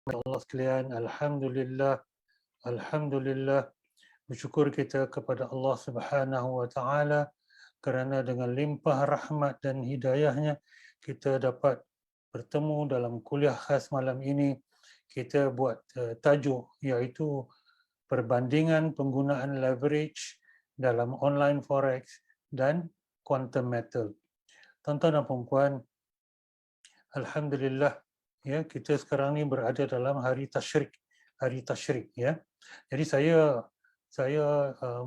Allah sekalian, Alhamdulillah, Alhamdulillah, bersyukur kita kepada Allah Subhanahu Wa Taala kerana dengan limpah rahmat dan hidayahnya kita dapat bertemu dalam kuliah khas malam ini. Kita buat tajuk iaitu perbandingan penggunaan leverage dalam online forex dan quantum metal. Tuan-tuan dan puan-puan, Alhamdulillah, ya, kita sekarang ni berada dalam hari tasyrik ya. Jadi saya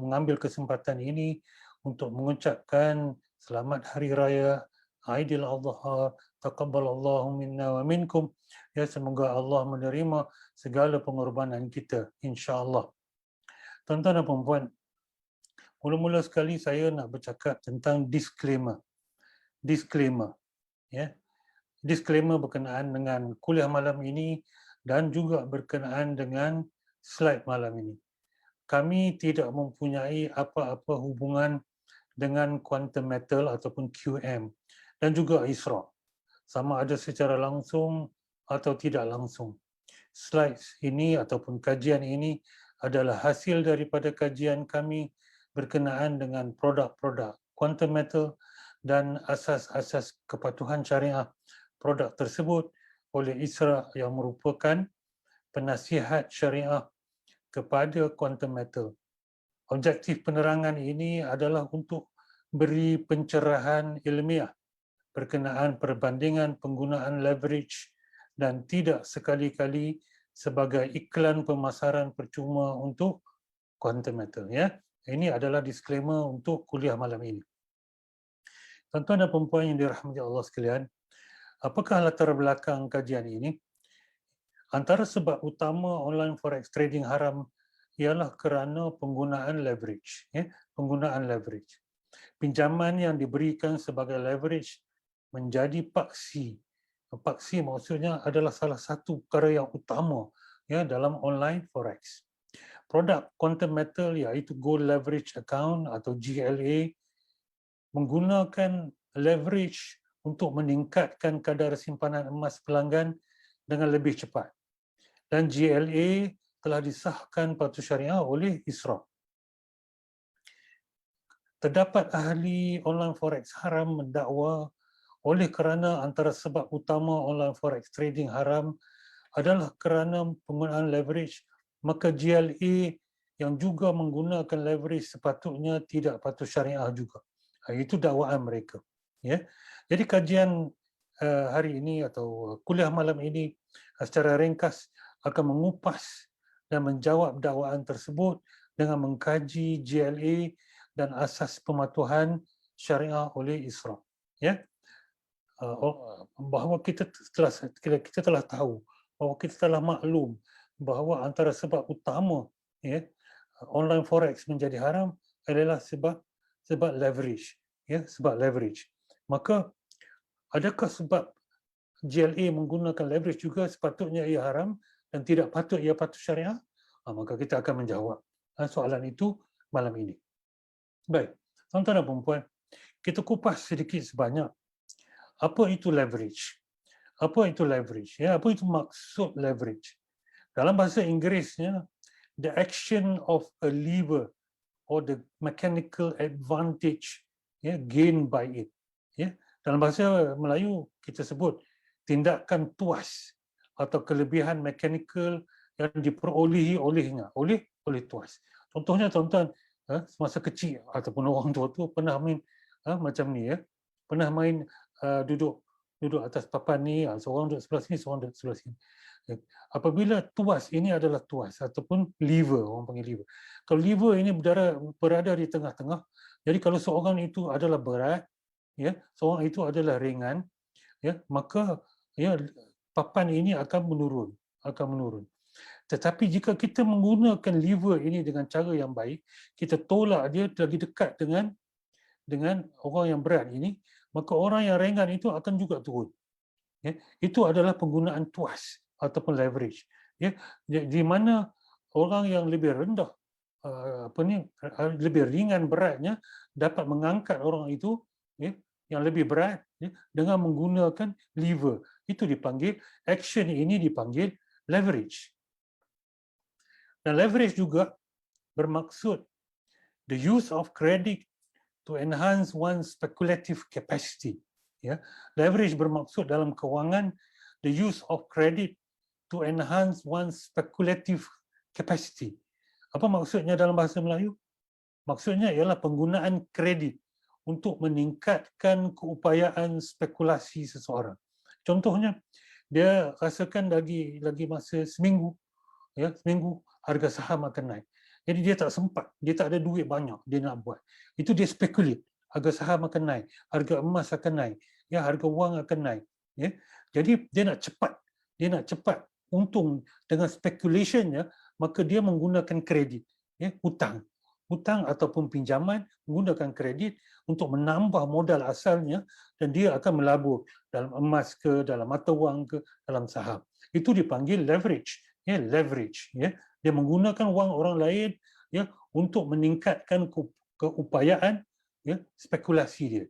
mengambil kesempatan ini untuk mengucapkan selamat hari raya Aidil Adha, taqabbalallahu minna wa minkum. Ya, semoga Allah menerima segala pengorbanan kita, insya-Allah. Tuan-tuan dan puan-puan, mula-mula sekali saya nak bercakap tentang disclaimer, ya. Disclaimer berkenaan dengan kuliah malam ini dan juga berkenaan dengan slide malam ini. Kami tidak mempunyai apa-apa hubungan dengan quantum metal ataupun QM dan juga ISRA, sama ada secara langsung atau tidak langsung. Slides ini ataupun kajian ini adalah hasil daripada kajian kami berkenaan dengan produk-produk quantum metal dan asas-asas kepatuhan syariah produk tersebut oleh ISRA yang merupakan penasihat syariah kepada quantum metal. Objektif penerangan ini adalah untuk beri pencerahan ilmiah berkenaan perbandingan penggunaan leverage dan tidak sekali-kali sebagai iklan pemasaran percuma untuk quantum metal, ya. Ini adalah disclaimer untuk kuliah malam ini. Tuan-tuan dan puan-puan yang dirahmati Allah sekalian, apakah latar belakang kajian ini? Antara sebab utama online forex trading haram ialah kerana penggunaan leverage, ya, penggunaan leverage. Pinjaman yang diberikan sebagai leverage menjadi paksi. Paksi maksudnya adalah salah satu perkara yang utama, ya, dalam online forex. Produk quantum metal iaitu gold leverage account atau GLA menggunakan leverage untuk meningkatkan kadar simpanan emas pelanggan dengan lebih cepat. Dan GLA telah disahkan patuh syariah oleh ISRA. Terdapat ahli online forex haram mendakwa oleh kerana antara sebab utama online forex trading haram adalah kerana penggunaan leverage, maka GLA yang juga menggunakan leverage sepatutnya tidak patuh syariah juga. Itu dakwaan mereka, ya. Jadi kajian hari ini atau kuliah malam ini secara ringkas akan mengupas dan menjawab dakwaan tersebut dengan mengkaji GLA dan asas pematuhan syariah oleh ISRA, ya. Bahawa kita telah tahu, bahawa kita telah maklum bahawa antara sebab utama, ya, online forex menjadi haram adalah sebab leverage, ya, sebab leverage. Maka adakah sebab GLA menggunakan leverage juga sepatutnya ia haram dan tidak patut ia patuh syariah? Maka kita akan menjawab soalan itu malam ini. Baik, tuan-tuan dan puan-puan, kita kupas sedikit sebanyak apa itu leverage. Apa itu leverage? Ya, apa itu maksud leverage? Dalam bahasa Inggerisnya, the action of a lever or the mechanical advantage, ya, gained by it. Ya, dalam bahasa Melayu kita sebut tindakan tuas atau kelebihan mechanical yang diperolehi oleh tuas. Contohnya tuan-tuan, semasa kecil ataupun orang tua tu pernah main macam ni, ya. Pernah main duduk atas papan ni, seorang duduk sebelah sini, seorang duduk sebelah sini. Apabila tuas ini adalah tuas ataupun lever, orang panggil lever. Kalau lever ini berada di tengah-tengah, jadi kalau seorang itu adalah berat, ya, seorang itu adalah ringan, ya, maka, ya, papan ini akan menurun. Tetapi jika kita menggunakan lever ini dengan cara yang baik, kita tolak dia lagi dekat dengan orang yang berat ini, maka orang yang ringan itu akan juga turun. Ya, itu adalah penggunaan tuas ataupun leverage. Ya, di mana orang yang lebih rendah, lebih ringan beratnya dapat mengangkat orang itu, ya, yang lebih berat, ya, dengan menggunakan lever. Itu dipanggil, action ini dipanggil leverage. Dan leverage juga bermaksud the use of credit to enhance one's speculative capacity. Ya, leverage bermaksud dalam kewangan the use of credit to enhance one's speculative capacity. Apa maksudnya dalam bahasa Melayu? Maksudnya ialah penggunaan kredit untuk meningkatkan keupayaan spekulasi seseorang. Contohnya, dia rasakan lagi masa seminggu, ya, seminggu harga saham akan naik. Jadi dia tak sempat, dia tak ada duit banyak dia nak buat. Itu dia spekulate, harga saham akan naik, harga emas akan naik, ya, harga wang akan naik. Ya. Jadi dia nak cepat untung dengan speculationnya, maka dia menggunakan kredit, ya, hutang ataupun pinjaman, menggunakan kredit untuk menambah modal asalnya dan dia akan melabur dalam emas ke, dalam mata wang ke, dalam saham. Itu dipanggil leverage, ya, leverage, ya. Dia menggunakan wang orang lain, ya, untuk meningkatkan keupayaan, ya, spekulasi dia.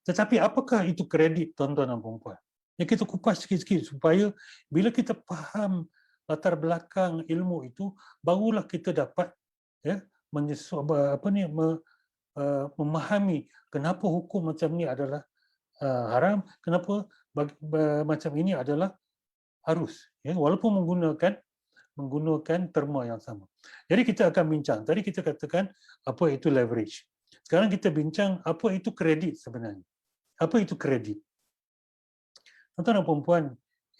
Tetapi apakah itu kredit, tuan-tuan dan puan-puan? Ya, kita kupas sikit-sikit supaya bila kita faham latar belakang ilmu itu, barulah kita dapat, ya, memahami kenapa hukum macam ni adalah haram, kenapa macam ini adalah harus, ya, walaupun menggunakan terma yang sama. Jadi kita akan bincang. Tadi kita katakan apa itu leverage. Sekarang kita bincang apa itu kredit sebenarnya. Apa itu kredit? Tuan-tuan dan puan-puan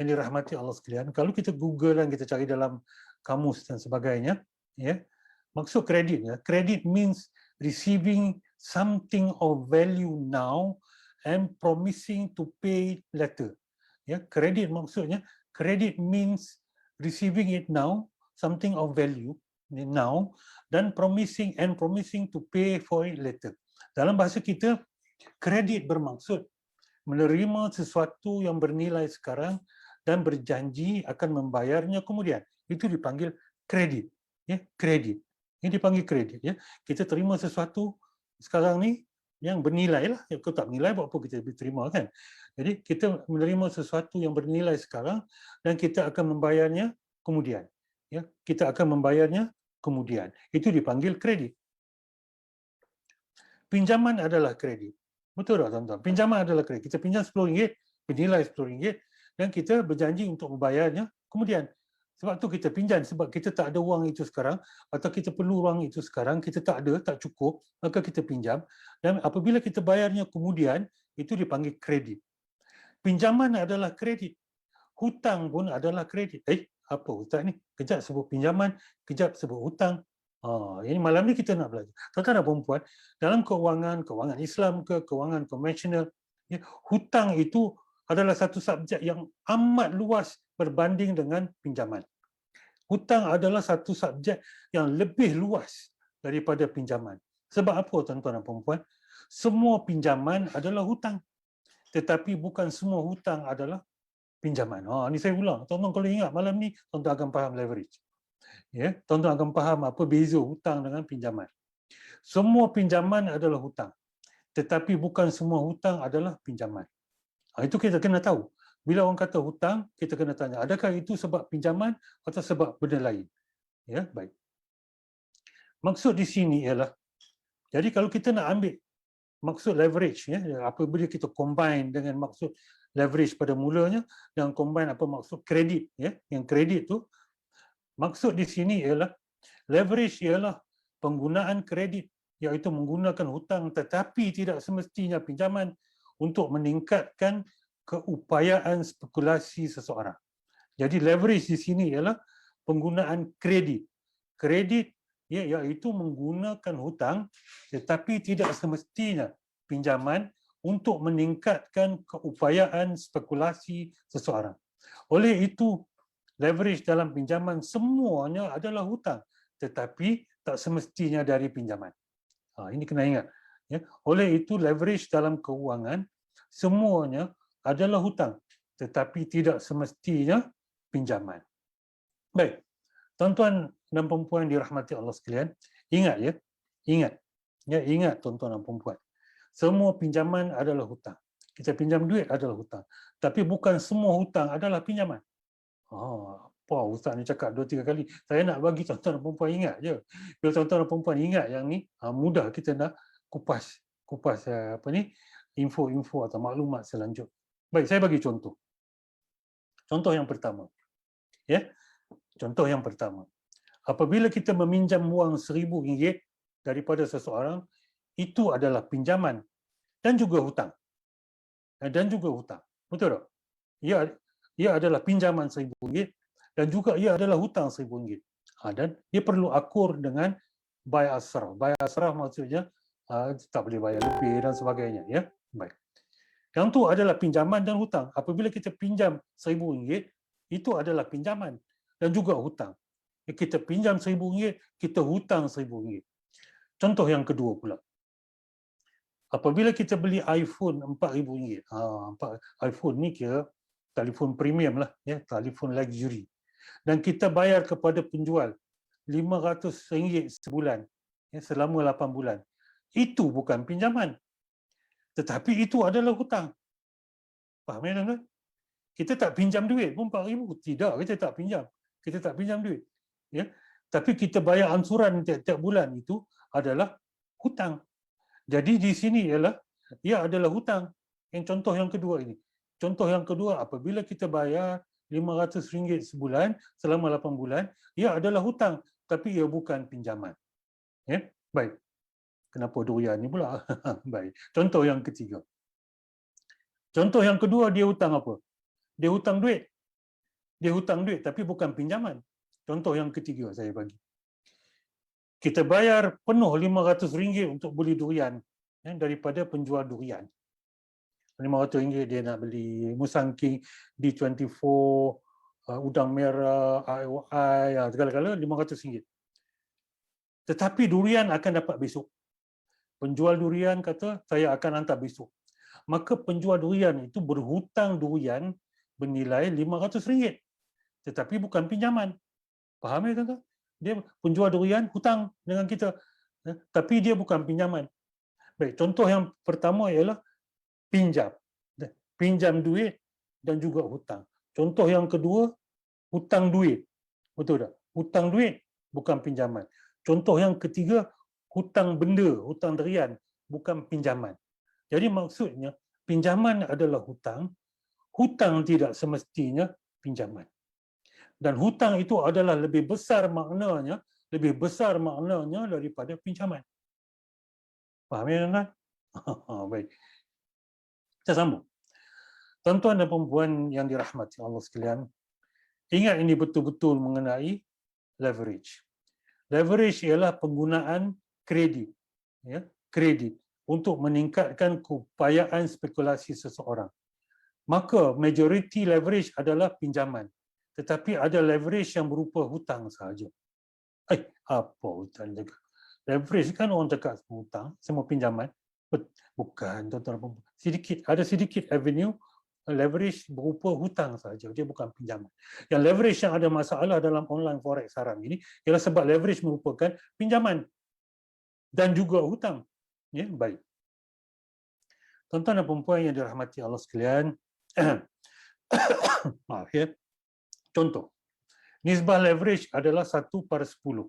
yang dirahmati Allah sekalian, kalau kita Google dan kita cari dalam kamus dan sebagainya, ya, maksud kredit, ya, kredit means receiving something of value now and promising to pay later. Ya, kredit maksudnya, kredit means receiving it now, something of value now, dan promising to pay for it later. Dalam bahasa kita, kredit bermaksud menerima sesuatu yang bernilai sekarang dan berjanji akan membayarnya kemudian. Itu dipanggil kredit. Ya, kredit. Ini dipanggil kredit. Ya. Kita terima sesuatu sekarang ni yang bernilai lah. Kalau tak bernilai, buat apa kita terima, kan? Jadi kita menerima sesuatu yang bernilai sekarang dan kita akan membayarnya kemudian. Ya, kita akan membayarnya kemudian. Itu dipanggil kredit. Pinjaman adalah kredit. Betul tak, tuan-tuan? Pinjaman adalah kredit. Kita pinjam RM10, bernilai RM10 dan kita berjanji untuk membayarnya kemudian. Sebab tu kita pinjam, sebab kita tak ada wang itu sekarang atau kita perlu wang itu sekarang, kita tak ada, tak cukup, maka kita pinjam dan apabila kita bayarnya kemudian, itu dipanggil kredit. Pinjaman adalah kredit. Hutang pun adalah kredit. Apa hutang ni? Kejap sebut pinjaman, kejap sebut hutang. Ini malam ni kita nak belajar. Tuan-tuan dan puan-puan, dalam kewangan Islam ke, kewangan konvensional, ya, hutang itu adalah satu subjek yang amat luas berbanding dengan pinjaman. Hutang adalah satu subjek yang lebih luas daripada pinjaman. Sebab apa, tuan-tuan dan puan-puan? Semua pinjaman adalah hutang. Tetapi bukan semua hutang adalah pinjaman. Ini saya ulang. Tuan-tuan kalau ingat malam ni, tuan-tuan akan faham leverage. Ya, tuan-tuan akan faham apa beza hutang dengan pinjaman. Semua pinjaman adalah hutang. Tetapi bukan semua hutang adalah pinjaman. Itu kita kena tahu. Bila orang kata hutang, kita kena tanya, adakah itu sebab pinjaman atau sebab benda lain? Ya, baik. Maksud di sini ialah, jadi kalau kita nak ambil maksud leverage, ya, apabila kita combine dengan maksud leverage pada mulanya, dan combine apa maksud kredit, ya, yang kredit tu, maksud di sini ialah, leverage ialah penggunaan kredit, iaitu menggunakan hutang tetapi tidak semestinya pinjaman untuk meningkatkan keupayaan spekulasi seseorang. Jadi leverage di sini ialah penggunaan kredit. Kredit, ya, iaitu menggunakan hutang tetapi tidak semestinya pinjaman untuk meningkatkan keupayaan spekulasi seseorang. Oleh itu, leverage dalam pinjaman semuanya adalah hutang tetapi tak semestinya dari pinjaman. Ini kena ingat. Ya. Oleh itu, leverage dalam keuangan semuanya adalah hutang tetapi tidak semestinya pinjaman. Baik, tuan-tuan dan puan-puan dirahmati Allah sekalian, ingat, ya, ingat tuan-tuan dan puan-puan, semua pinjaman adalah hutang. Kita pinjam duit adalah hutang, tapi bukan semua hutang adalah pinjaman. Apa Ustaz ni cakap 2-3 kali. Saya nak bagi tuan-tuan dan perempuan ingat je. Bila tuan-tuan dan perempuan ingat yang ni, mudah kita nak kupas apa ni, info-info atau maklumat selanjutnya. Baik, saya bagi contoh. Contoh yang pertama. Ya. Contoh yang pertama. Apabila kita meminjam wang RM1,000 daripada seseorang, itu adalah pinjaman dan juga hutang. Dan juga hutang. Betul tak? Ia adalah pinjaman RM1,000 dan juga ia adalah hutang RM1,000. Dan ia perlu akur dengan bai asrah. Bai asrah maksudnya tak boleh bayar lebih dan sebagainya. Ya, baik. Yang tu adalah pinjaman dan hutang. Apabila kita pinjam RM1,000, itu adalah pinjaman dan juga hutang. Kita pinjam RM1,000, kita hutang RM1,000. Contoh yang kedua pula. Apabila kita beli iPhone RM4,000, iPhone ni kira telefon premium lah, ya, telefon luxury. Dan kita bayar kepada penjual RM500 sebulan, ya, selama 8 bulan. Itu bukan pinjaman. Tetapi itu adalah hutang. Faham ya, tuan-tuan? Kita tak pinjam duit pun RM4,000. Tidak, kita tak pinjam. Kita tak pinjam duit. Ya. Tapi kita bayar ansuran tiap-tiap bulan, itu adalah hutang. Jadi di sini ialah ia adalah hutang. Yang contoh yang kedua ini. Contoh yang kedua, apabila kita bayar RM500 sebulan selama 8 bulan, ia adalah hutang, tapi ia bukan pinjaman. Ya, baik. Kenapa durian ni pula? Baik. Contoh yang ketiga. Contoh yang kedua, dia hutang apa? Dia hutang duit. Dia hutang duit tapi bukan pinjaman. Contoh yang ketiga saya bagi. Kita bayar penuh RM500 untuk beli durian, ya, daripada penjual durian. RM500 dia nak beli Musang King, D24, udang merah, IOI, segala-gala RM500. Tetapi durian akan dapat besok. Penjual durian kata, saya akan hantar besok. Maka penjual durian itu berhutang durian bernilai RM500. Tetapi bukan pinjaman. Faham ya, tuan-tuan? Dia penjual durian hutang dengan kita, tapi dia bukan pinjaman. Baik, contoh yang pertama ialah pinjam. Pinjam duit dan juga hutang. Contoh yang kedua, hutang duit. Betul tak? Hutang duit bukan pinjaman. Contoh yang ketiga, hutang benda, hutang durian, bukan pinjaman. Jadi maksudnya, pinjaman adalah hutang, hutang tidak semestinya pinjaman. Dan hutang itu adalah lebih besar maknanya daripada pinjaman. Faham ya, tuan-tuan? Baik. Kita sambung. Tuan-tuan dan perempuan yang dirahmati Allah sekalian, ingat ini betul-betul mengenai leverage. Leverage ialah penggunaan kredit, ya, kredit untuk meningkatkan keupayaan spekulasi seseorang. Maka majoriti leverage adalah pinjaman. Tetapi ada leverage yang berupa hutang sahaja. Apa hutang juga? Leverage kan orang cakap semua hutang, semua pinjaman. Bukan, tuan-tuan. Ada sedikit avenue leverage berupa hutang sahaja, dia bukan pinjaman. Yang leverage yang ada masalah dalam online forex haram ini ialah sebab leverage merupakan pinjaman dan juga hutang. Ya, baik. Tuan-tuan dan perempuan yang dirahmati Allah sekalian, maaf ya. Contoh, nisbah leverage adalah 1/10.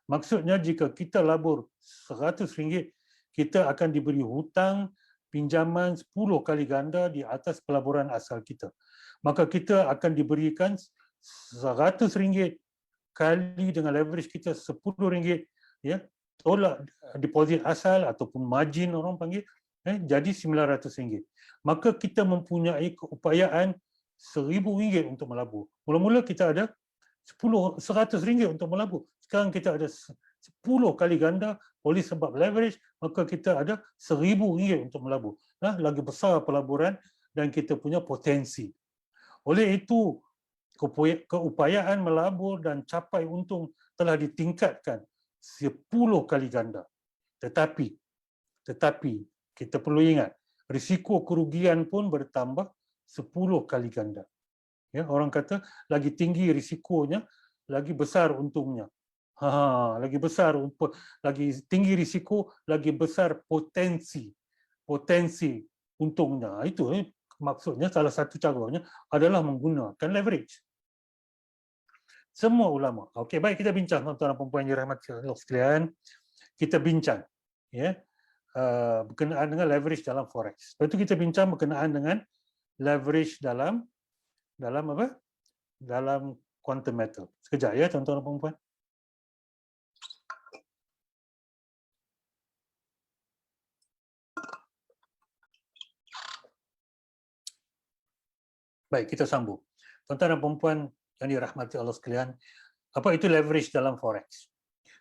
Maksudnya jika kita labur RM100, kita akan diberi hutang pinjaman 10 kali ganda di atas pelaburan asal kita. Maka kita akan diberikan RM100 kali dengan leverage kita RM10, ya, tolak deposit asal ataupun margin orang panggil, jadi RM900. Maka kita mempunyai keupayaan RM1,000 untuk melabur. Mula-mula kita ada RM100 untuk melabur. Sekarang kita ada 10 kali ganda oleh sebab leverage, maka kita ada RM1,000 untuk melabur. Lagi besar pelaburan dan kita punya potensi. Oleh itu, keupayaan melabur dan capai untung telah ditingkatkan 10 kali ganda. Tetapi kita perlu ingat, risiko kerugian pun bertambah 10 kali ganda. Ya, orang kata lagi tinggi risikonya, lagi besar untungnya. Lagi tinggi risiko, lagi besar potensi untungnya. Itu maksudnya salah satu caranya adalah menggunakan leverage. Semua ulama. Okey, baik, kita bincang tuan-tuan dan puan-puan yang dirahmati Allah sekalian. Kita bincang ya berkenaan dengan leverage dalam forex. Lepas itu kita bincang berkenaan dengan leverage dalam apa? Dalam quantum metal. Sekejap ya tuan-tuan dan puan-puan. Baik, kita sambung. Tuan-tuan dan puan-puan yang dirahmati Allah sekalian, apa itu leverage dalam forex?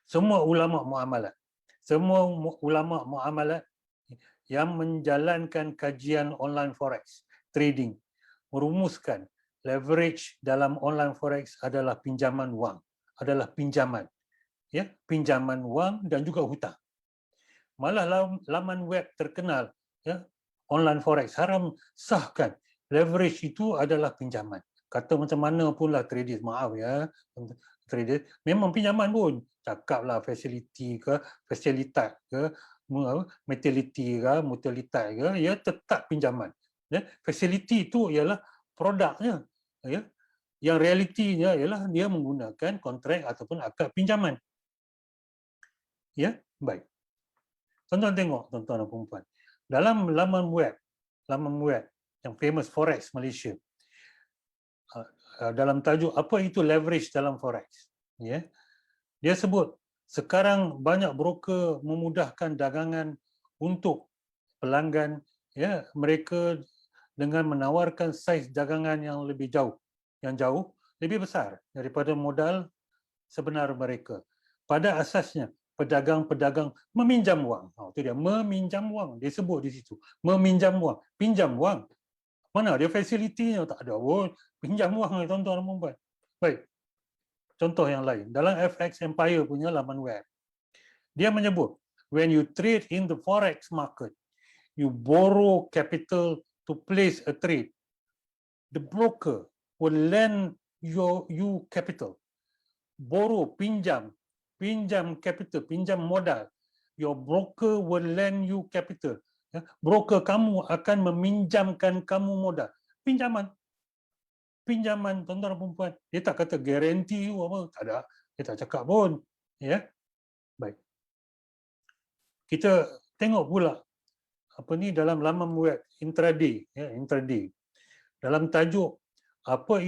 Semua ulama muamalat yang menjalankan kajian online forex trading merumuskan leverage dalam online forex adalah pinjaman wang, adalah pinjaman, ya, pinjaman wang dan juga hutang. Malah laman web terkenal, ya, online forex haram sahkan leverage itu adalah pinjaman. Kata macam mana pun lah traders, maaf ya, traders memang pinjaman pun, cakaplah facility ke facilitat ke mutuality ke mutualitat ke, ya tetap pinjaman. Ya, facility itu ialah produknya, ya. Yang realitinya ialah dia menggunakan kontrak ataupun akad pinjaman. Ya, baik. Tuan-tuan tengok, tuan-tuan dan puan-puan. Dalam laman web yang famous Forex Malaysia, dalam tajuk apa itu leverage dalam forex, ya, dia sebut sekarang banyak broker memudahkan dagangan untuk pelanggan, ya, mereka dengan menawarkan saiz dagangan yang lebih jauh, lebih besar daripada modal sebenar mereka. Pada asasnya pedagang-pedagang meminjam wang. Itu dia, meminjam wang. Dia sebut di situ, meminjam wang, pinjam wang. Mana dia fasilitinya? Tak ada pun. Pinjam wang, tuan-tuan dan puan-puan. Baik. Contoh yang lain, dalam FX Empire punya laman web, dia menyebut, when you trade in the forex market, you borrow capital to place a trade. The broker will lend you capital. Borrow, pinjam capital, pinjam modal. Your broker will lend you capital. Ya, broker kamu akan meminjamkan kamu modal. Pinjaman, tuan-tuan dan puan-puan. Dia tak kata guarantee apa, tak ada. Dia tak cakap pun. Ya, baik. Kita tengok pula apa ni dalam laman web intraday, ya, intraday. Dalam tajuk apa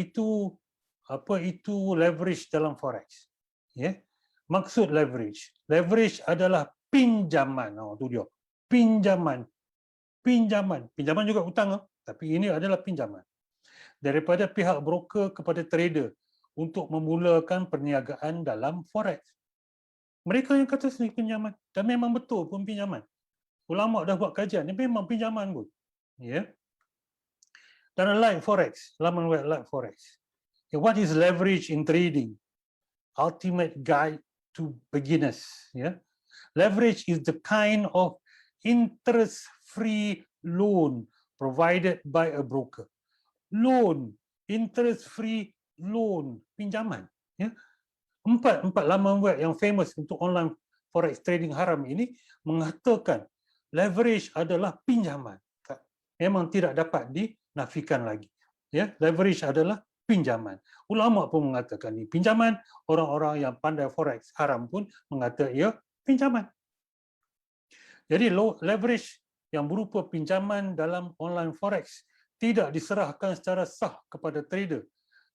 itu leverage dalam forex. Ya. Maksud leverage adalah pinjaman. Tu dia. Pinjaman juga hutang, tapi ini adalah pinjaman daripada pihak broker kepada trader untuk memulakan perniagaan dalam forex. Mereka yang kata sendiri pinjaman, dan memang betul pun pinjaman. Ulama dah buat kajian, ini memang pinjaman pun. Ya. Dan like forex, laman web like forex. What is leverage in trading? Ultimate guide to beginners. Yeah? Leverage is the kind of interest-free loan provided by a broker. Loan, interest-free loan, pinjaman. Ya? Empat laman web yang famous untuk online forex trading haram ini mengatakan leverage adalah pinjaman. Memang tidak dapat dinafikan lagi. Ya, leverage adalah pinjaman. Ulama pun mengatakan ini pinjaman, orang-orang yang pandai forex haram pun mengatakan ia pinjaman. Jadi leverage yang berupa pinjaman dalam online forex tidak diserahkan secara sah kepada trader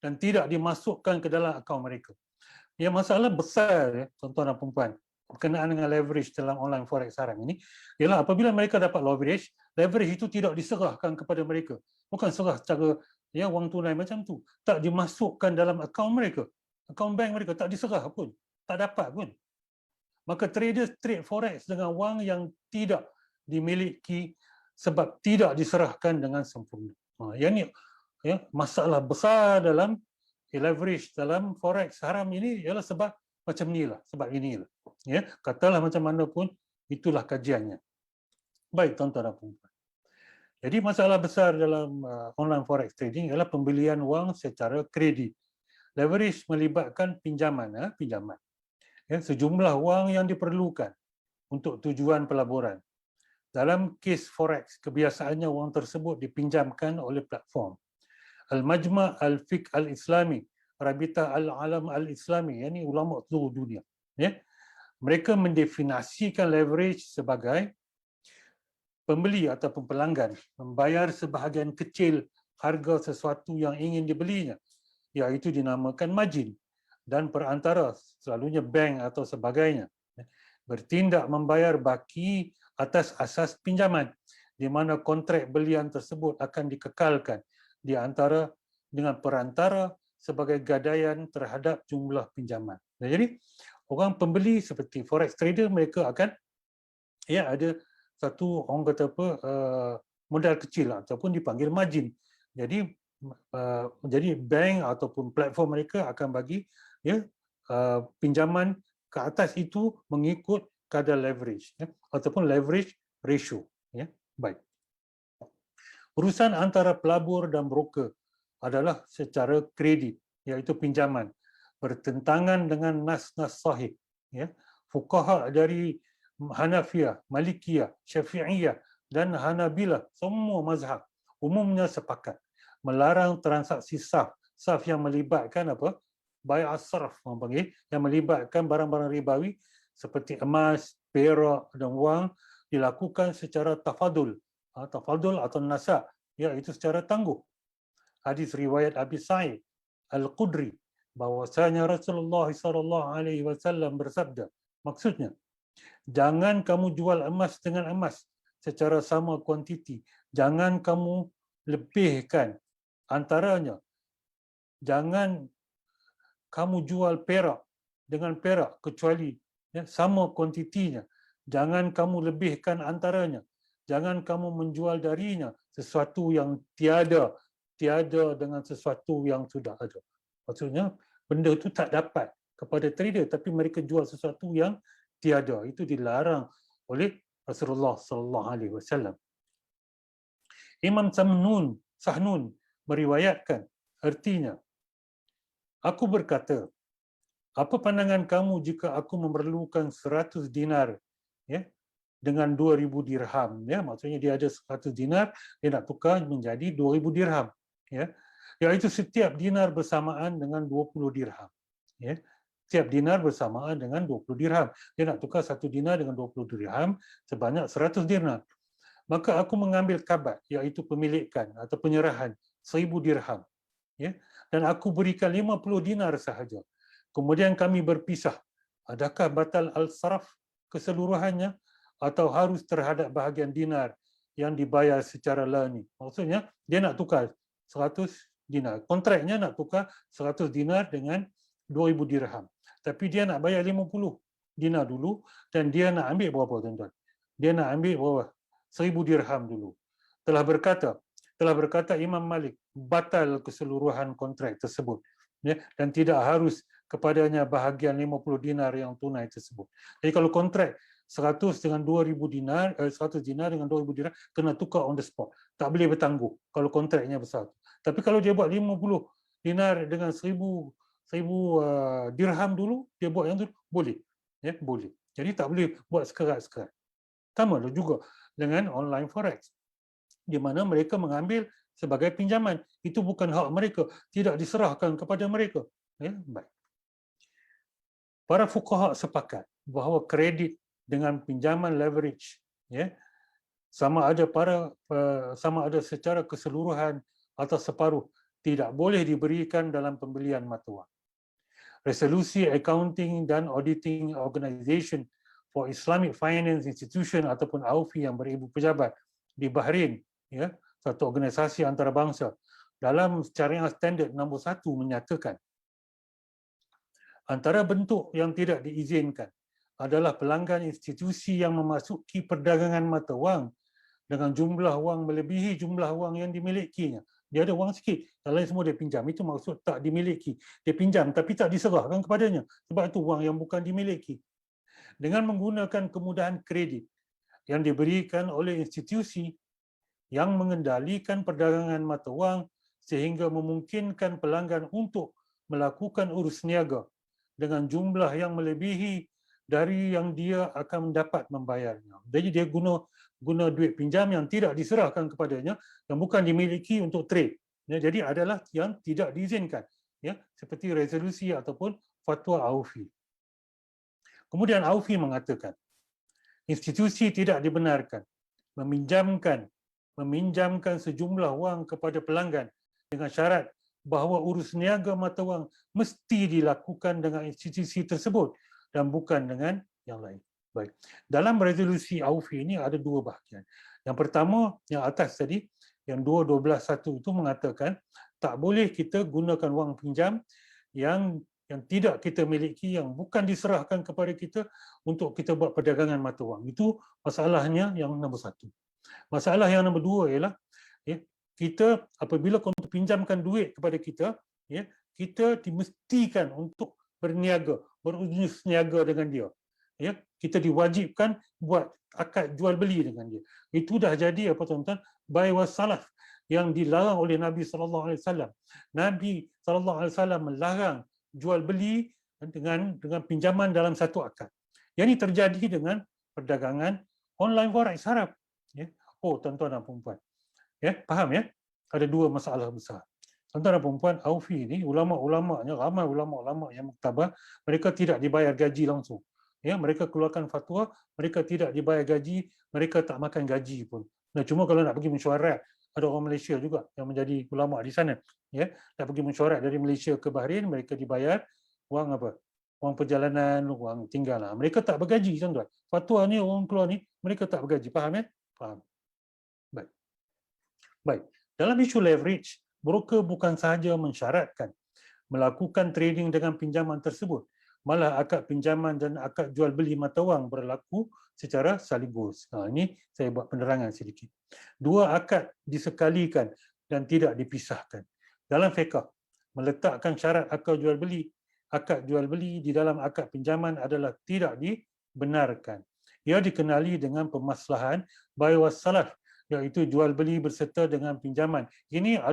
dan tidak dimasukkan ke dalam akaun mereka. Yang masalah besar, ya, tuan-tuan dan puan-puan, berkenaan dengan leverage dalam online forex haram ini ialah apabila mereka dapat leverage itu tidak diserahkan kepada mereka. Bukan serah secara ya wang tunai macam tu, tak dimasukkan dalam akaun mereka, akaun bank mereka, tak diserah pun, tak dapat pun. Maka traders trade forex dengan wang yang tidak dimiliki sebab tidak diserahkan dengan sempurna. Yang ni ya, masalah besar dalam leverage dalam forex haram ini ialah sebab macam inilah, sebab inilah. Ya, katalah macam mana pun itulah kajiannya. Baik, tuan-tuan dan puan-puan. Jadi masalah besar dalam online forex trading ialah pembelian wang secara kredit. Leverage melibatkan pinjaman. Ya, sejumlah wang yang diperlukan untuk tujuan pelaburan. Dalam kes forex, kebiasaannya wang tersebut dipinjamkan oleh platform Al-Majma' Al-Fiqh Al-Islami Rabitah Al-Alam Al-Islami, yakni ulama seluruh dunia. Ya. Mereka mendefinisikan leverage sebagai pembeli ataupun pelanggan membayar sebahagian kecil harga sesuatu yang ingin dibelinya, iaitu dinamakan margin, dan perantara, selalunya bank atau sebagainya, bertindak membayar baki atas asas pinjaman, di mana kontrak belian tersebut akan dikekalkan di antara dengan perantara sebagai gadaian terhadap jumlah pinjaman. Jadi orang pembeli seperti forex trader, mereka akan ada satu, orang kata apa, modal kecil ataupun dipanggil margin. Jadi bank ataupun platform mereka akan bagi pinjaman ke atas itu mengikut kadar leverage ataupun leverage ratio. Baik. Urusan antara pelabur dan broker adalah secara kredit, iaitu pinjaman, bertentangan dengan nas-nas sahih. Fuqaha dari Hanafiyah, Malikiyah, Syafi'iyah dan Hanabilah, semua mazhab umumnya sepakat melarang transaksi saf. Saf yang melibatkan apa? Bai' as-sarf, yang melibatkan barang-barang ribawi seperti emas, perak dan wang dilakukan secara tafadul. Tafadul atau nasa, iaitu secara tangguh. Hadis riwayat Abi Sa'id Al-Qudri bahwasanya Rasulullah SAW bersabda, maksudnya, jangan kamu jual emas dengan emas secara sama kuantiti. Jangan kamu lebihkan antaranya. Jangan kamu jual perak dengan perak kecuali sama kuantitinya. Jangan kamu lebihkan antaranya. Jangan kamu menjual darinya sesuatu yang tiada dengan sesuatu yang sudah ada. Maksudnya, benda itu tak dapat kepada trader, tapi mereka jual sesuatu yang tiada. Itu dilarang oleh Rasulullah sallallahu alaihi wasallam. Imam Sahnun meriwayatkan, artinya, aku berkata, apa pandangan kamu jika aku memerlukan 100 dinar dengan 2,000 dirham? Maksudnya dia ada 100 dinar, dia nak tukar menjadi 2,000 dirham. Iaitu setiap dinar bersamaan dengan 20 dirham. Setiap dinar bersamaan dengan 20 dirham. Dia nak tukar 1 dinar dengan 20 dirham sebanyak 100 dinar. Maka aku mengambil kabat, iaitu pemilikan atau penyerahan 1,000 dirham. Dan aku berikan 50 dinar sahaja. Kemudian kami berpisah. Adakah batal al-saraf keseluruhannya atau harus terhadap bahagian dinar yang dibayar secara lani? Maksudnya, dia nak tukar 100 dinar. Kontraknya nak tukar 100 dinar dengan 2,000 dirham. Tapi dia nak bayar 50 dinar dulu dan dia nak ambil berapa, tuan-tuan? Dia nak ambil berapa? 1,000 dirham dulu. Telah berkata Imam Malik, batal keseluruhan kontrak tersebut. Dan tidak harus kepadanya bahagian 50 dinar yang tunai tersebut. Jadi kalau kontrak 100 dengan 2,000 dinar, 100 dinar dengan 2,000 dinar, kena tukar on the spot. Tak boleh bertangguh kalau kontraknya besar. Tapi kalau dia buat 50 dinar dengan 1,000 dirham dulu, dia buat yang tu, boleh. Boleh. Jadi tak boleh buat sekerat-sekerat. Sama juga dengan online forex, di mana mereka mengambil sebagai pinjaman. Itu bukan hak mereka, tidak diserahkan kepada mereka. Baik. Para fuqaha sepakat bahawa kredit dengan pinjaman leverage sama ada secara keseluruhan atau separuh tidak boleh diberikan dalam pembelian mata wang. Resolusi Accounting dan Auditing Organisation for Islamic Finance Institution ataupun AUFI yang beribu pejabat di Bahrain, satu organisasi antarabangsa, dalam Syariah Standard nombor 1 menyatakan antara bentuk yang tidak diizinkan adalah pelanggan institusi yang memasuki perdagangan mata wang dengan jumlah wang melebihi jumlah wang yang dimilikinya. Dia ada wang sikit, yang lain semua dia pinjam. Itu maksud tak dimiliki. Dia pinjam tapi tak diserahkan kepadanya. Sebab itu wang yang bukan dimiliki. Dengan menggunakan kemudahan kredit yang diberikan oleh institusi yang mengendalikan perdagangan mata wang sehingga memungkinkan pelanggan untuk melakukan urus niaga dengan jumlah yang melebihi dari yang dia akan dapat membayarnya. Jadi dia guna duit pinjam yang tidak diserahkan kepadanya, yang bukan dimiliki untuk trade. Jadi adalah yang tidak diizinkan. ya, seperti resolusi ataupun fatwa AUFI. Kemudian AUFI mengatakan institusi tidak dibenarkan meminjamkan sejumlah wang kepada pelanggan dengan syarat bahawa urus niaga mata wang mesti dilakukan dengan institusi tersebut dan bukan dengan yang lain. Baik. Dalam resolusi AUFI ini ada dua bahagian. Yang pertama, yang atas tadi, yang 2.12.1 itu mengatakan tak boleh kita gunakan wang pinjam yang tidak kita miliki, yang bukan diserahkan kepada kita untuk kita buat perdagangan mata wang. Itu masalahnya yang nombor satu. Masalah yang nombor dua ialah kita apabila kontu pinjamkan duit kepada kita, kita dimestikan untuk berniaga, berurus niaga dengan dia. Kita diwajibkan buat akad jual beli dengan dia. Itu dah jadi apa tuan-tuan, bai wasalaf yang dilarang oleh Nabi sallallahu alaihi wasallam. Nabi sallallahu alaihi wasallam melarang jual beli dengan pinjaman dalam satu akad. Yang ini terjadi dengan perdagangan online forex harap. Oh, tuan-tuan dan puan-puan. Faham ya? Ada dua masalah besar. Tuan-tuan dan puan-puan, AUFI ini ulama-ulamanya, ramai ulama-ulama yang muktabar, mereka tidak dibayar gaji langsung. Mereka keluarkan fatwa, mereka tidak dibayar gaji, mereka tak makan gaji pun. Nah, cuma kalau nak pergi mesyuarat, ada orang Malaysia juga yang menjadi ulama di sana. Nak pergi mesyuarat dari Malaysia ke Bahrain, mereka dibayar wang apa? Wang perjalanan, wang tinggal. Mereka tak bergaji, tuan-tuan. Fatwa ni, orang keluar ni, mereka tak bergaji. Faham ya? Faham. Baik. Dalam isu leverage, broker bukan sahaja mensyaratkan melakukan trading dengan pinjaman tersebut, malah akad pinjaman dan akad jual beli mata wang berlaku secara sekaligus. Ini saya buat penerangan sedikit. Dua akad disekalikan dan tidak dipisahkan. Dalam fiqh, meletakkan syarat akad jual beli di dalam akad pinjaman adalah tidak dibenarkan. Ia dikenali dengan pemaslahan bai wassalaf, iaitu jual beli berserta dengan pinjaman. Ini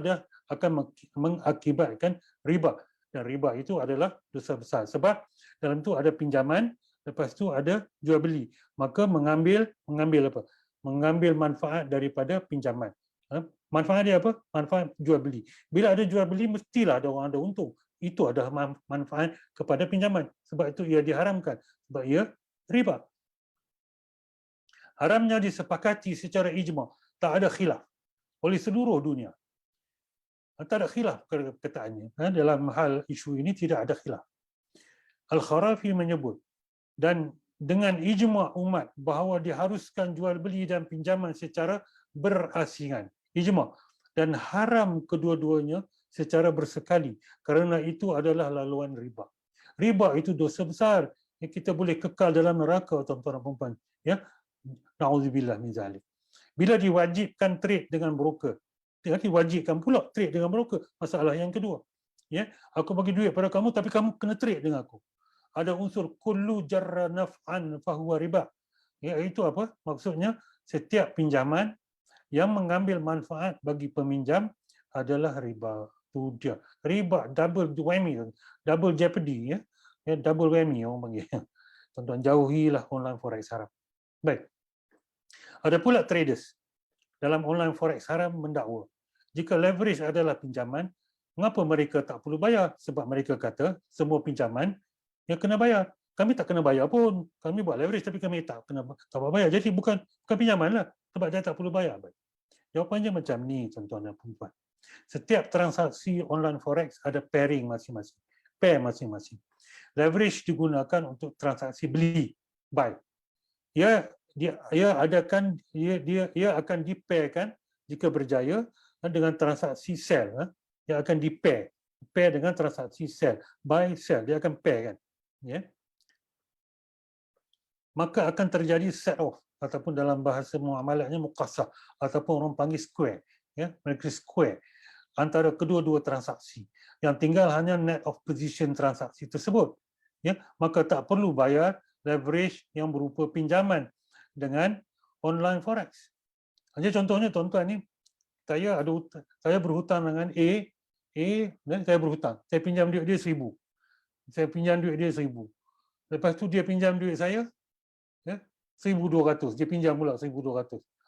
akan mengakibatkan riba. Dan riba itu adalah dosa besar. Sebab dalam itu ada pinjaman, lepas tu ada jual beli. Maka mengambil apa? Mengambil manfaat daripada pinjaman. Manfaat dia apa? Manfaat jual beli. Bila ada jual beli, mestilah ada orang ada untung. Itu adalah manfaat kepada pinjaman. Sebab itu ia diharamkan. Sebab ia riba. Haramnya disepakati secara ijma'. Tak ada khilaf oleh seluruh dunia. Tak ada khilaf perkataannya. Dalam hal isu ini tidak ada khilaf. Al-Kharafi menyebut, dan dengan ijma' umat bahawa diharuskan jual beli dan pinjaman secara berasingan. Ijma'. Dan haram kedua-duanya secara bersekali. Kerana itu adalah laluan riba. Riba itu dosa besar. Kita boleh kekal dalam neraka, tuan-tuan dan puan-puan. Na'udzubillah min zalik. Bila diwajibkan trade dengan broker, diwajibkan pula trade dengan broker. Masalah yang kedua. Aku bagi duit pada kamu tapi kamu kena trade dengan aku. Ada unsur kullu jarra naf'an fahuwa riba. Itu apa? Maksudnya setiap pinjaman yang mengambil manfaat bagi peminjam adalah riba. Itu dia. Riba, double whammy, double jeopardy. Double whammy orang panggil. Tuan-tuan, jauhilah online forex haram. Baik. Ada pula traders dalam online forex haram mendakwa, jika leverage adalah pinjaman, mengapa mereka tak perlu bayar? Sebab mereka kata semua pinjaman yang kena bayar. Kami tak kena bayar pun. Kami buat leverage tapi kami tak bayar. Jadi bukan pinjaman lah. Sebab dia tak perlu bayar. Baik. Jawapannya macam ni, tuan-tuan dan puan-puan. Setiap transaksi online forex ada pairing masing-masing. Pair masing-masing. Leverage digunakan untuk transaksi beli, buy. Ia akan dipairkan jika berjaya dengan transaksi sell. Dia akan pair dengan transaksi sell, buy sell, dia akan pair kan. Maka akan terjadi set off ataupun dalam bahasa muamalatnya muqassah ataupun orang panggil square, mereka square antara kedua-dua transaksi. Yang tinggal hanya net of position transaksi tersebut. Maka tak perlu bayar leverage yang berupa pinjaman dengan online forex. Hanya contohnya, tuan-tuan ni, saya berhutang dengan A, dan saya berhutang. Saya pinjam duit dia 1,000. Saya pinjam duit dia 1,000. Lepas tu dia pinjam duit saya 1,200. Dia pinjam pula 1,200.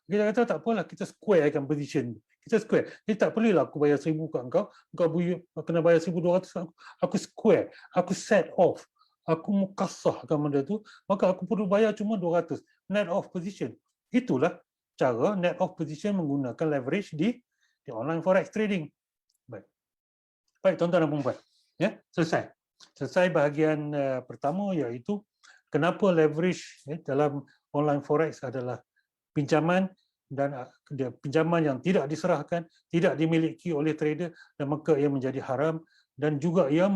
Kita kata tak apalah, kita squarekan position. Kita square. Jadi tak perlulah aku bayar 1,000 kat kau kena bayar 1,200, aku square, aku set off, aku mukassahkan benda tu, maka aku perlu bayar cuma 200. Net off position. Itulah cara net off position menggunakan leverage di online forex trading. Baik. Baik, tuan-tuan dan puan-puan. Ya, selesai. Selesai bahagian pertama, iaitu kenapa leverage dalam online forex adalah pinjaman dan pinjaman yang tidak diserahkan, tidak dimiliki oleh trader, dan maka ia menjadi haram, dan juga ia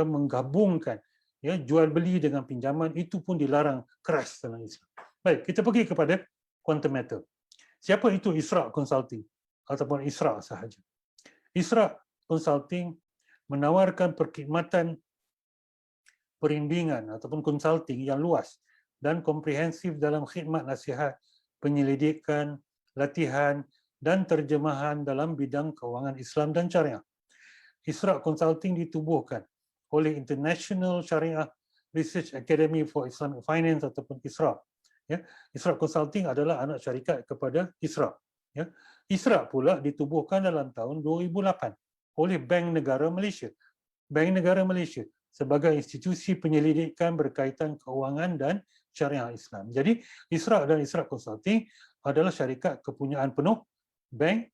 menggabungkan jual beli dengan pinjaman, itu pun dilarang keras dalam Islam. Baik, kita pergi kepada quantum metal. Siapa itu Isra' Consulting ataupun Isra' sahaja? Isra' Consulting menawarkan perkhidmatan perundingan ataupun consulting yang luas dan komprehensif dalam khidmat nasihat, penyelidikan, latihan dan terjemahan dalam bidang kewangan Islam dan syariah. Isra' Consulting ditubuhkan oleh International Sharia Research Academy for Islamic Finance ataupun ISRA. Ya, Isra' Consulting adalah anak syarikat kepada Isra'. Ya. Isra' pula ditubuhkan dalam tahun 2008 oleh Bank Negara Malaysia. Bank Negara Malaysia sebagai institusi penyelidikan berkaitan kewangan dan syariah Islam. Jadi Isra' dan Isra' Consulting adalah syarikat kepunyaan penuh Bank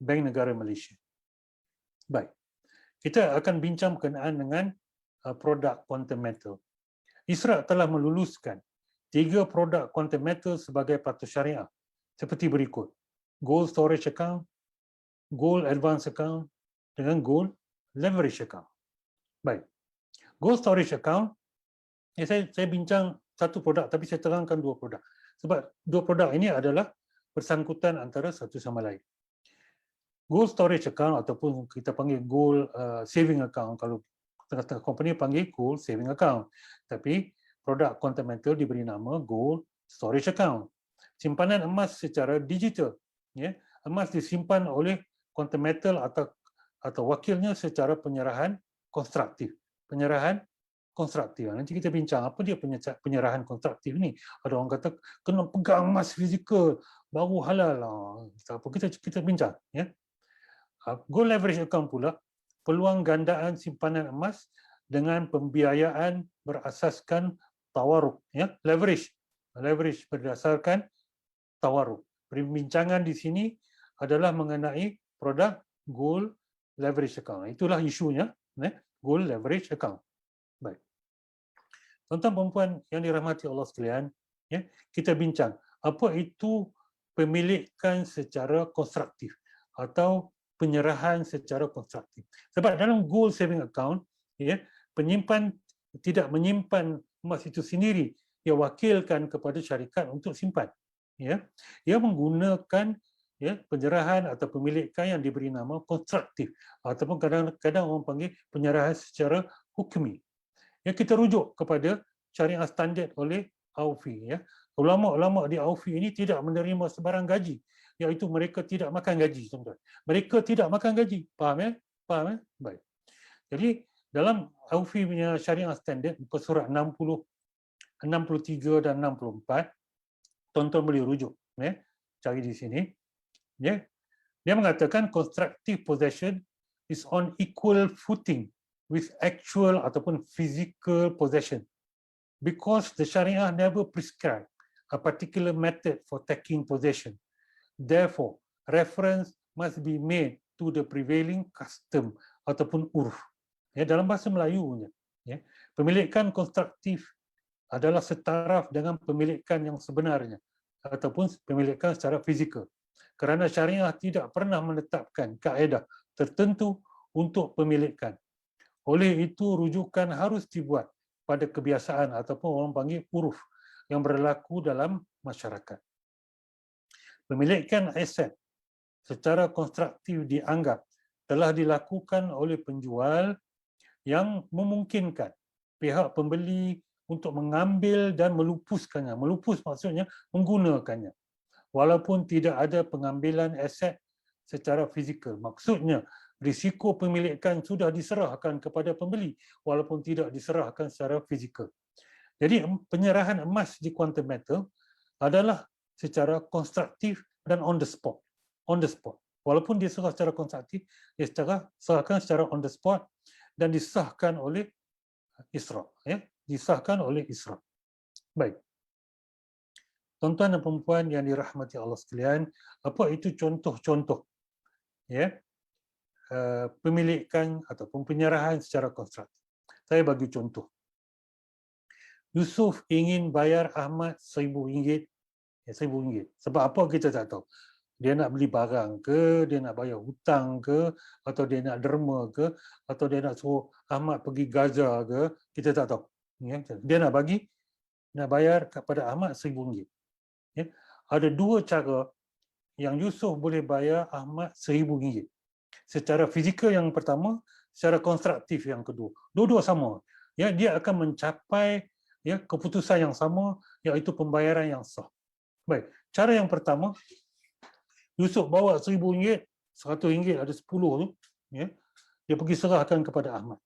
Negara Malaysia. Baik. Kita akan bincang berkenaan dengan produk quantum metal. Isra' telah meluluskan 3 produk quantum metal sebagai patuh syariah seperti berikut: Gold Storage Account, Gold Advance Account dengan Gold Leverage Account. Baik. Gold Storage Account, saya bincang satu produk tapi saya terangkan 2 produk. Sebab 2 produk ini adalah bersangkutan antara satu sama lain. Gold Storage Account ataupun kita panggil Gold Saving Account, kalau tengah-tengah company panggil Gold Saving Account. Tapi produk quantum metal diberi nama Gold Storage Account. Simpanan emas secara digital. Ya. Emas disimpan oleh quantum metal atau wakilnya secara penyerahan konstruktif. Penyerahan konstruktif. Nanti kita bincang apa dia penyerahan konstruktif ni. Ada orang kata kena pegang emas fizikal baru halal lah. Kita bincang. Ya. Gold Leverage Account pula peluang gandaan simpanan emas dengan pembiayaan berasaskan tawaruk. Ya. Leverage berdasarkan tawaruk. Perbincangan di sini adalah mengenai produk Gold Leverage Account. Itulah isunya, Gold Leverage Account. Baik. Tuan-tuan dan puan yang dirahmati Allah sekalian, ya, kita bincang apa itu pemilikan secara konstruktif atau penyerahan secara konstruktif. Sebab dalam Gold Saving Account, ya, penyimpan tidak menyimpan emas itu sendiri, ia wakilkan kepada syarikat untuk simpan. Ya, ia menggunakan penyerahan atau pemilikan yang diberi nama konstruktif ataupun kadang-kadang orang panggil penyerahan secara hukmi. Yang kita rujuk kepada syariah standard oleh AUFI. Ya. Ulama-ulama di AUFI ini tidak menerima sebarang gaji, iaitu mereka tidak makan gaji. Tuan-tuan. Mereka tidak makan gaji. Faham ya? Faham ya? Baik. Jadi dalam AUFI punya syariah standard, muka surat 60, 63 dan 64, tuan-tuan boleh rujuk. Ya. Cari di sini. Ya. Dia mengatakan constructive possession is on equal footing with actual ataupun physical possession because the Sharia never prescribe a particular method for taking possession. Therefore, reference must be made to the prevailing custom ataupun urf. Ya, dalam bahasa Melayunya, ya, pemilikan konstruktif adalah setaraf dengan pemilikan yang sebenarnya ataupun pemilikan secara fizikal. Kerana syariah tidak pernah menetapkan kaedah tertentu untuk pemilikan. Oleh itu, rujukan harus dibuat pada kebiasaan ataupun orang panggil uruf yang berlaku dalam masyarakat. Pemilikan aset secara konstruktif dianggap telah dilakukan oleh penjual yang memungkinkan pihak pembeli untuk mengambil dan melupuskannya. Melupus maksudnya menggunakannya. Walaupun tidak ada pengambilan aset secara fizikal. Maksudnya, risiko pemilikan sudah diserahkan kepada pembeli walaupun tidak diserahkan secara fizikal. Jadi, penyerahan emas di quantum metal adalah secara konstruktif dan on the spot. On the spot. Walaupun dia serah secara konstruktif, dia serahkan secara on the spot dan disahkan oleh Isra. Ya? Disahkan oleh Isra. Baik. Tuan-tuan dan perempuan yang dirahmati Allah sekalian, apa itu contoh-contoh ya pemilikan ataupun penyerahan secara konstruktif? Saya bagi contoh. Yusuf ingin bayar Ahmad RM1,000, RM1,000. Sebab apa kita tak tahu. Dia nak beli barang ke, dia nak bayar hutang ke, atau dia nak derma ke, atau dia nak suruh Ahmad pergi Gaza ke, kita tak tahu. Ya, dia nak bayar kepada Ahmad RM1,000. Ya. Ada dua cara yang Yusuf boleh bayar Ahmad RM1,000. Secara fizikal yang pertama, secara konstruktif yang kedua. Dua-dua sama. Ya, dia akan mencapai ya keputusan yang sama, iaitu pembayaran yang sah. Baik, cara yang pertama, Yusuf bawa RM1,000, RM100 ada 10 tu, ya, dia pergi serahkan kepada Ahmad.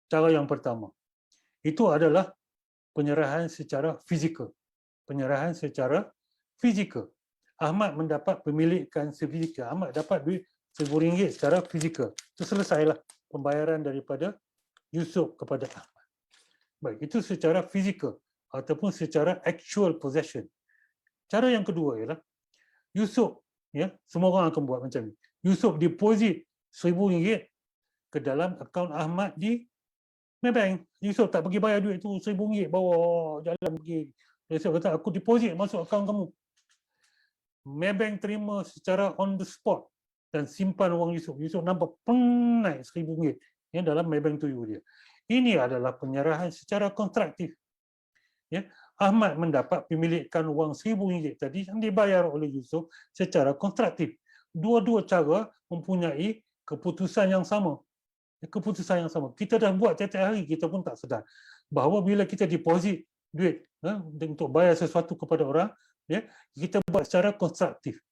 Cara yang pertama, itu adalah penyerahan secara fizikal. Penyerahan secara fizikal. Ahmad mendapat pemilikan fizikal. Ahmad dapat duit RM1,000 secara fizikal. Itu selesailah pembayaran daripada Yusuf kepada Ahmad. Baik, itu secara fizikal ataupun secara actual possession. Cara yang kedua ialah Yusuf, ya, semua orang akan buat macam ni. Yusuf deposit RM1,000 ke dalam akaun Ahmad di Maybank. Yusuf tak pergi bayar duit tu RM1,000, bawa jalan pergi. Yusuf kata, aku deposit masuk akaun kamu. Maybank terima secara on the spot dan simpan wang Yusuf. Yusuf nampak naik RM1,000 ya, dalam Maybank tuju dia. Ini adalah penyerahan secara kontraktif. Ya, Ahmad mendapat pemilikan wang RM1,000 tadi yang dibayar oleh Yusuf secara kontraktif. Dua-dua cara mempunyai keputusan yang sama. Keputusan yang sama. Kita dah buat tiap-tiap hari, kita pun tak sedar bahawa bila kita deposit duit untuk bayar sesuatu kepada orang, ya, kita buat secara konstruktif.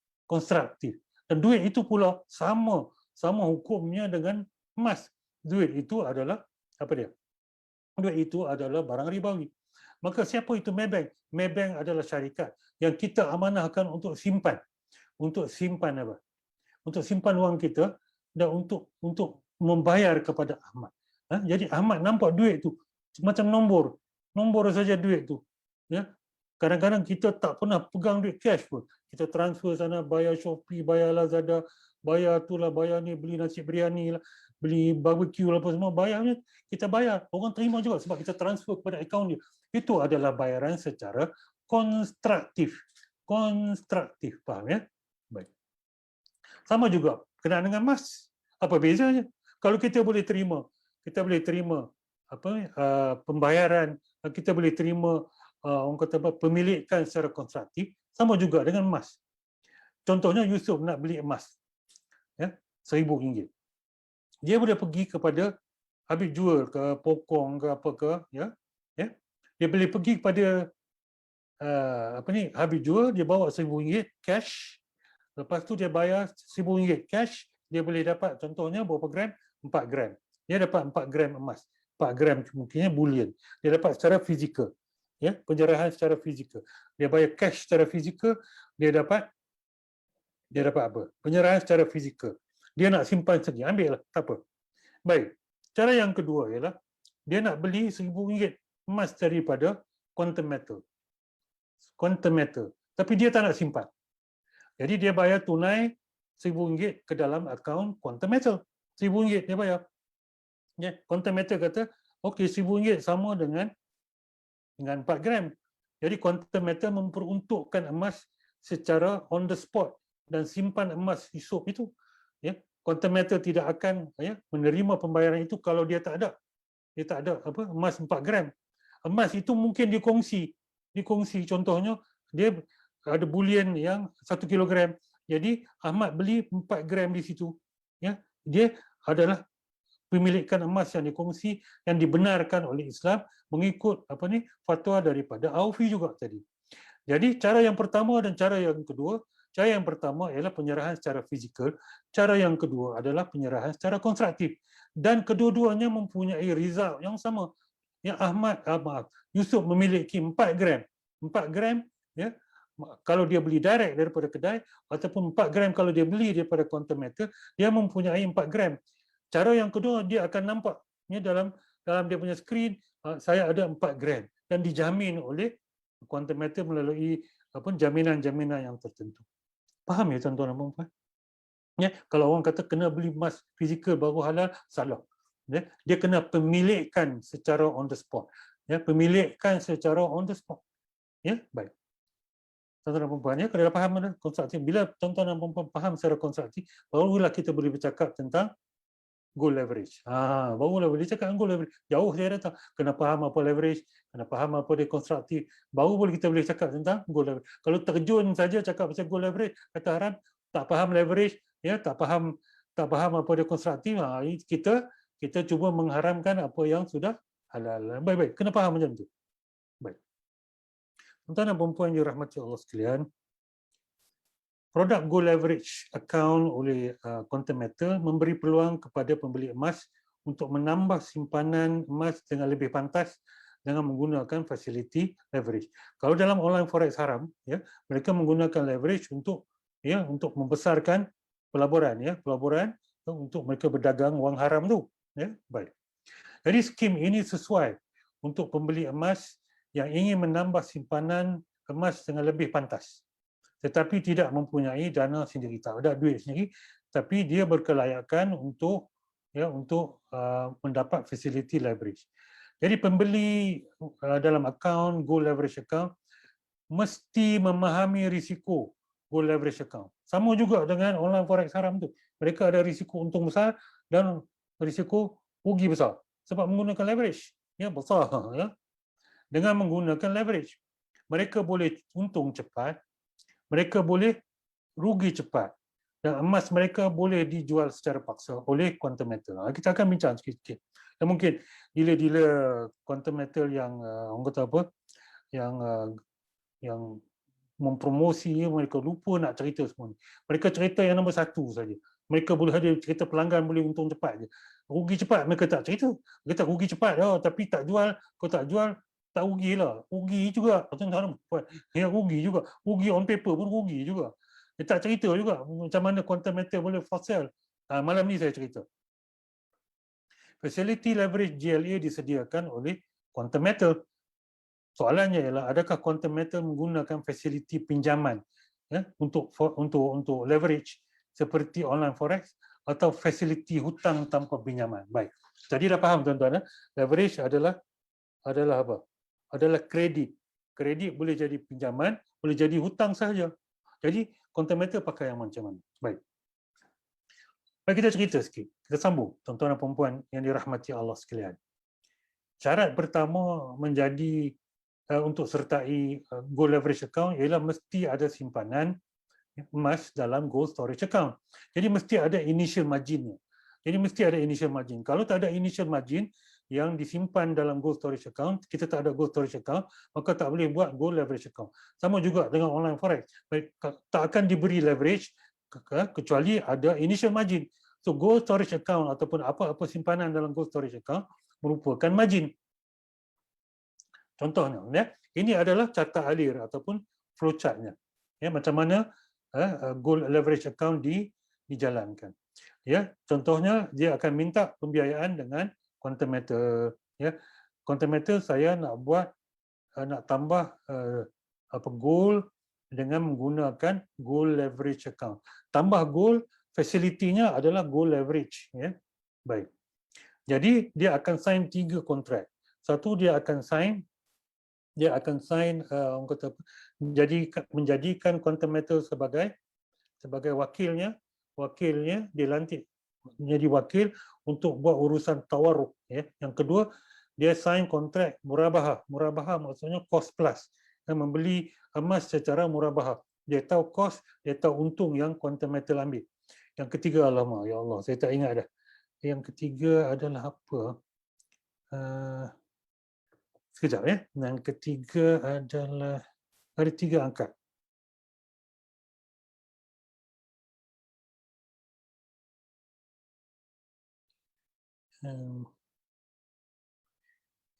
Dan duit itu pula sama hukumnya dengan emas. Duit itu adalah apa dia? Duit itu adalah barang ribawi. Maka siapa itu Maybank? Maybank adalah syarikat yang kita amanahkan untuk simpan. Untuk simpan apa? Untuk simpan wang kita dan untuk membayar kepada Ahmad. Jadi Ahmad nampak duit tu macam nombor saja duit tu. Ya. Kadang-kadang kita tak pernah pegang duit cash pun. Kita transfer sana, bayar Shopee, bayar Lazada, bayar tu lah, bayar ni, beli nasi biryani lah, beli barbecue lah, apa semua, bayarnya kita bayar. Orang terima juga sebab kita transfer kepada akaun dia. Itu adalah bayaran secara konstruktif. Konstruktif, faham ya? Baik. Sama juga, kenaan dengan emas. Apa bezanya? Kalau kita boleh terima pembayaran, kita boleh terima orang kata apa, pemilikan secara konstruktif, sama juga dengan emas. Contohnya Yusuf nak beli emas, ya, RM1,000. Dia boleh pergi kepada Habib Jual ke Pokong ke apa ke, ya. Dia boleh pergi kepada Habib Jual, dia bawa RM1,000 cash. Lepas tu dia bayar RM1,000 cash, dia boleh dapat contohnya berapa gram? 4 gram. Dia dapat 4 gram emas. 4 gram mungkinnya bullion. Dia dapat secara fizikal. Ya, penyerahan secara fizikal. Dia bayar cash secara fizikal, dia dapat apa? Penyerahan secara fizikal. Dia nak simpan sendiri, ambil lah, tak apa. Baik. Cara yang kedua ialah dia nak beli RM1,000 emas daripada Quantum Metal. Quantum Metal. Tapi dia tak nak simpan. Jadi dia bayar tunai RM1,000 ke dalam akaun Quantum Metal. RM1,000 dia bayar. Ya, Quantum Metal kata, okey, RM1,000 sama dengan 4 gram. Jadi Quantum Metal memperuntukkan emas secara on the spot dan simpan emas Yusuf itu. Ya, Quantum Metal tidak akan menerima pembayaran itu kalau dia tak ada emas 4 gram. Emas itu mungkin dikongsi. Contohnya dia ada bullion yang 1 kilogram. Jadi Ahmad beli 4 gram di situ. Ya, dia adalah pemilikan emas yang dikongsi yang dibenarkan oleh Islam mengikut fatwa daripada Aufi juga tadi. Jadi cara yang pertama dan cara yang kedua, cara yang pertama ialah penyerahan secara fizikal, cara yang kedua adalah penyerahan secara konstruktif dan kedua-duanya mempunyai result yang sama. Yang Yusuf memiliki 4 gram. 4 gram ya, kalau dia beli direct daripada kedai, ataupun 4 gram kalau dia beli daripada quantum meter, dia mempunyai 4 gram. Cara yang kedua, dia akan nampak dalam dia punya skrin, saya ada 4 gram dan dijamin oleh quantum meter melalui jaminan-jaminan yang tertentu. Faham ya tuan-tuan dan puan-puan? Ya, kalau orang kata kena beli emas fizikal baru halal, salah. Ya, dia kena pemilikan secara on the spot. Ya, pemilikan secara on the spot. Ya, baik. Tuan-tuan dan puan-puan, ya, kalau dah faham konstruksi, bila tuan-tuan dan puan-puan faham secara konstruksi, barulah kita boleh bercakap tentang goal leverage. Barulah boleh cakap goal leverage. Jauh dia datang. Kena faham apa leverage, kena faham apa dia konstruktif. Baru kita boleh cakap tentang goal leverage. Kalau terjun saja cakap pasal goal leverage, kata haram, tak faham leverage, ya, tak faham apa dia konstruktif, kita cuba mengharamkan apa yang sudah halal. Baik-baik, kena faham macam tu. Baik. Tuan-tuan dan puan-puan yang dirahmati Allah sekalian, produk gold leverage account oleh quantum metal memberi peluang kepada pembeli emas untuk menambah simpanan emas dengan lebih pantas dengan menggunakan fasiliti leverage. Kalau dalam online forex haram, ya, mereka menggunakan leverage untuk membesarkan pelaburan untuk mereka berdagang wang haram tu, ya. Baik. Jadi skim ini sesuai untuk pembeli emas yang ingin menambah simpanan emas dengan lebih pantas, tetapi tidak mempunyai dana sendiri, tak ada duit sendiri, tapi dia berkelayakan untuk mendapat fasiliti leverage. Jadi pembeli dalam akaun gold leverage account mesti memahami risiko gold leverage account. Sama juga dengan online forex haram tu. Mereka ada risiko untung besar dan risiko rugi besar sebab menggunakan leverage. Ya, besar, ya. Dengan menggunakan leverage, mereka boleh untung cepat, mereka boleh rugi cepat, dan emas mereka boleh dijual secara paksa oleh quantum metal. Kita akan bincang sikit-sikit. Dan mungkin dealer-dealer quantum metal yang orang kata apa, yang mempromosi, mereka lupa nak cerita semua ni. Mereka cerita yang nombor satu saja. Mereka boleh ada cerita pelanggan boleh untung cepat je. Rugi cepat mereka tak cerita. Mereka rugi cepat, tapi tak jual. Kau tak jual, tak rugilah. Rugi juga. Yang rugi juga. Rugi on paper pun rugi juga. Dia tak cerita juga macam mana quantum metal boleh for sale. Malam ni saya cerita. Facility leverage GLA disediakan oleh quantum metal. Soalannya ialah, adakah quantum metal menggunakan fasiliti pinjaman, ya, untuk leverage seperti online forex atau fasiliti hutang tanpa pinjaman? Baik. Jadi dah faham tuan-tuan, leverage adalah apa? Adalah kredit. Kredit boleh jadi pinjaman, boleh jadi hutang sahaja. Jadi quantum metal pakai yang macam mana? Baik. Baik, kita cerita sikit. Kita sambung, tuan-tuan dan puan-puan yang dirahmati Allah sekalian. Syarat pertama untuk sertai gold leverage account ialah mesti ada simpanan emas dalam gold storage account. Jadi mesti ada initial marginnya. Jadi mesti ada initial margin. Kalau tak ada initial margin yang disimpan dalam gold storage account, kita tak ada gold storage account, maka tak boleh buat gold leverage account. Sama juga dengan online forex. Tak akan diberi leverage kecuali ada initial margin. So gold storage account ataupun apa-apa simpanan dalam gold storage account merupakan margin. Contohnya, ya, ini adalah carta alir ataupun flowchartnya. Ya, macam mana gold leverage account dijalankan. Ya, contohnya dia akan minta pembiayaan dengan quantum metal. Ya, quantum metal saya nak tambah gold dengan menggunakan gold leverage account. Tambah gold, fasilitinya adalah gold leverage. Ya, baik. Jadi dia akan sign 3 kontrak. Satu, dia akan sign orang kata menjadikan quantum metal sebagai wakilnya dilantik menjadi wakil untuk buat urusan tawarruk, ya. Yang kedua, dia sign kontrak murabahah. Murabahah maksudnya cost plus, membeli emas secara murabahah. Dia tahu cost, dia tahu untung yang quantum metal ambil. Yang ketiga, alamak, ya Allah, saya tak ingat dah. Yang ketiga adalah apa? Sekejap, ya. Yang ketiga adalah ada 3 angka.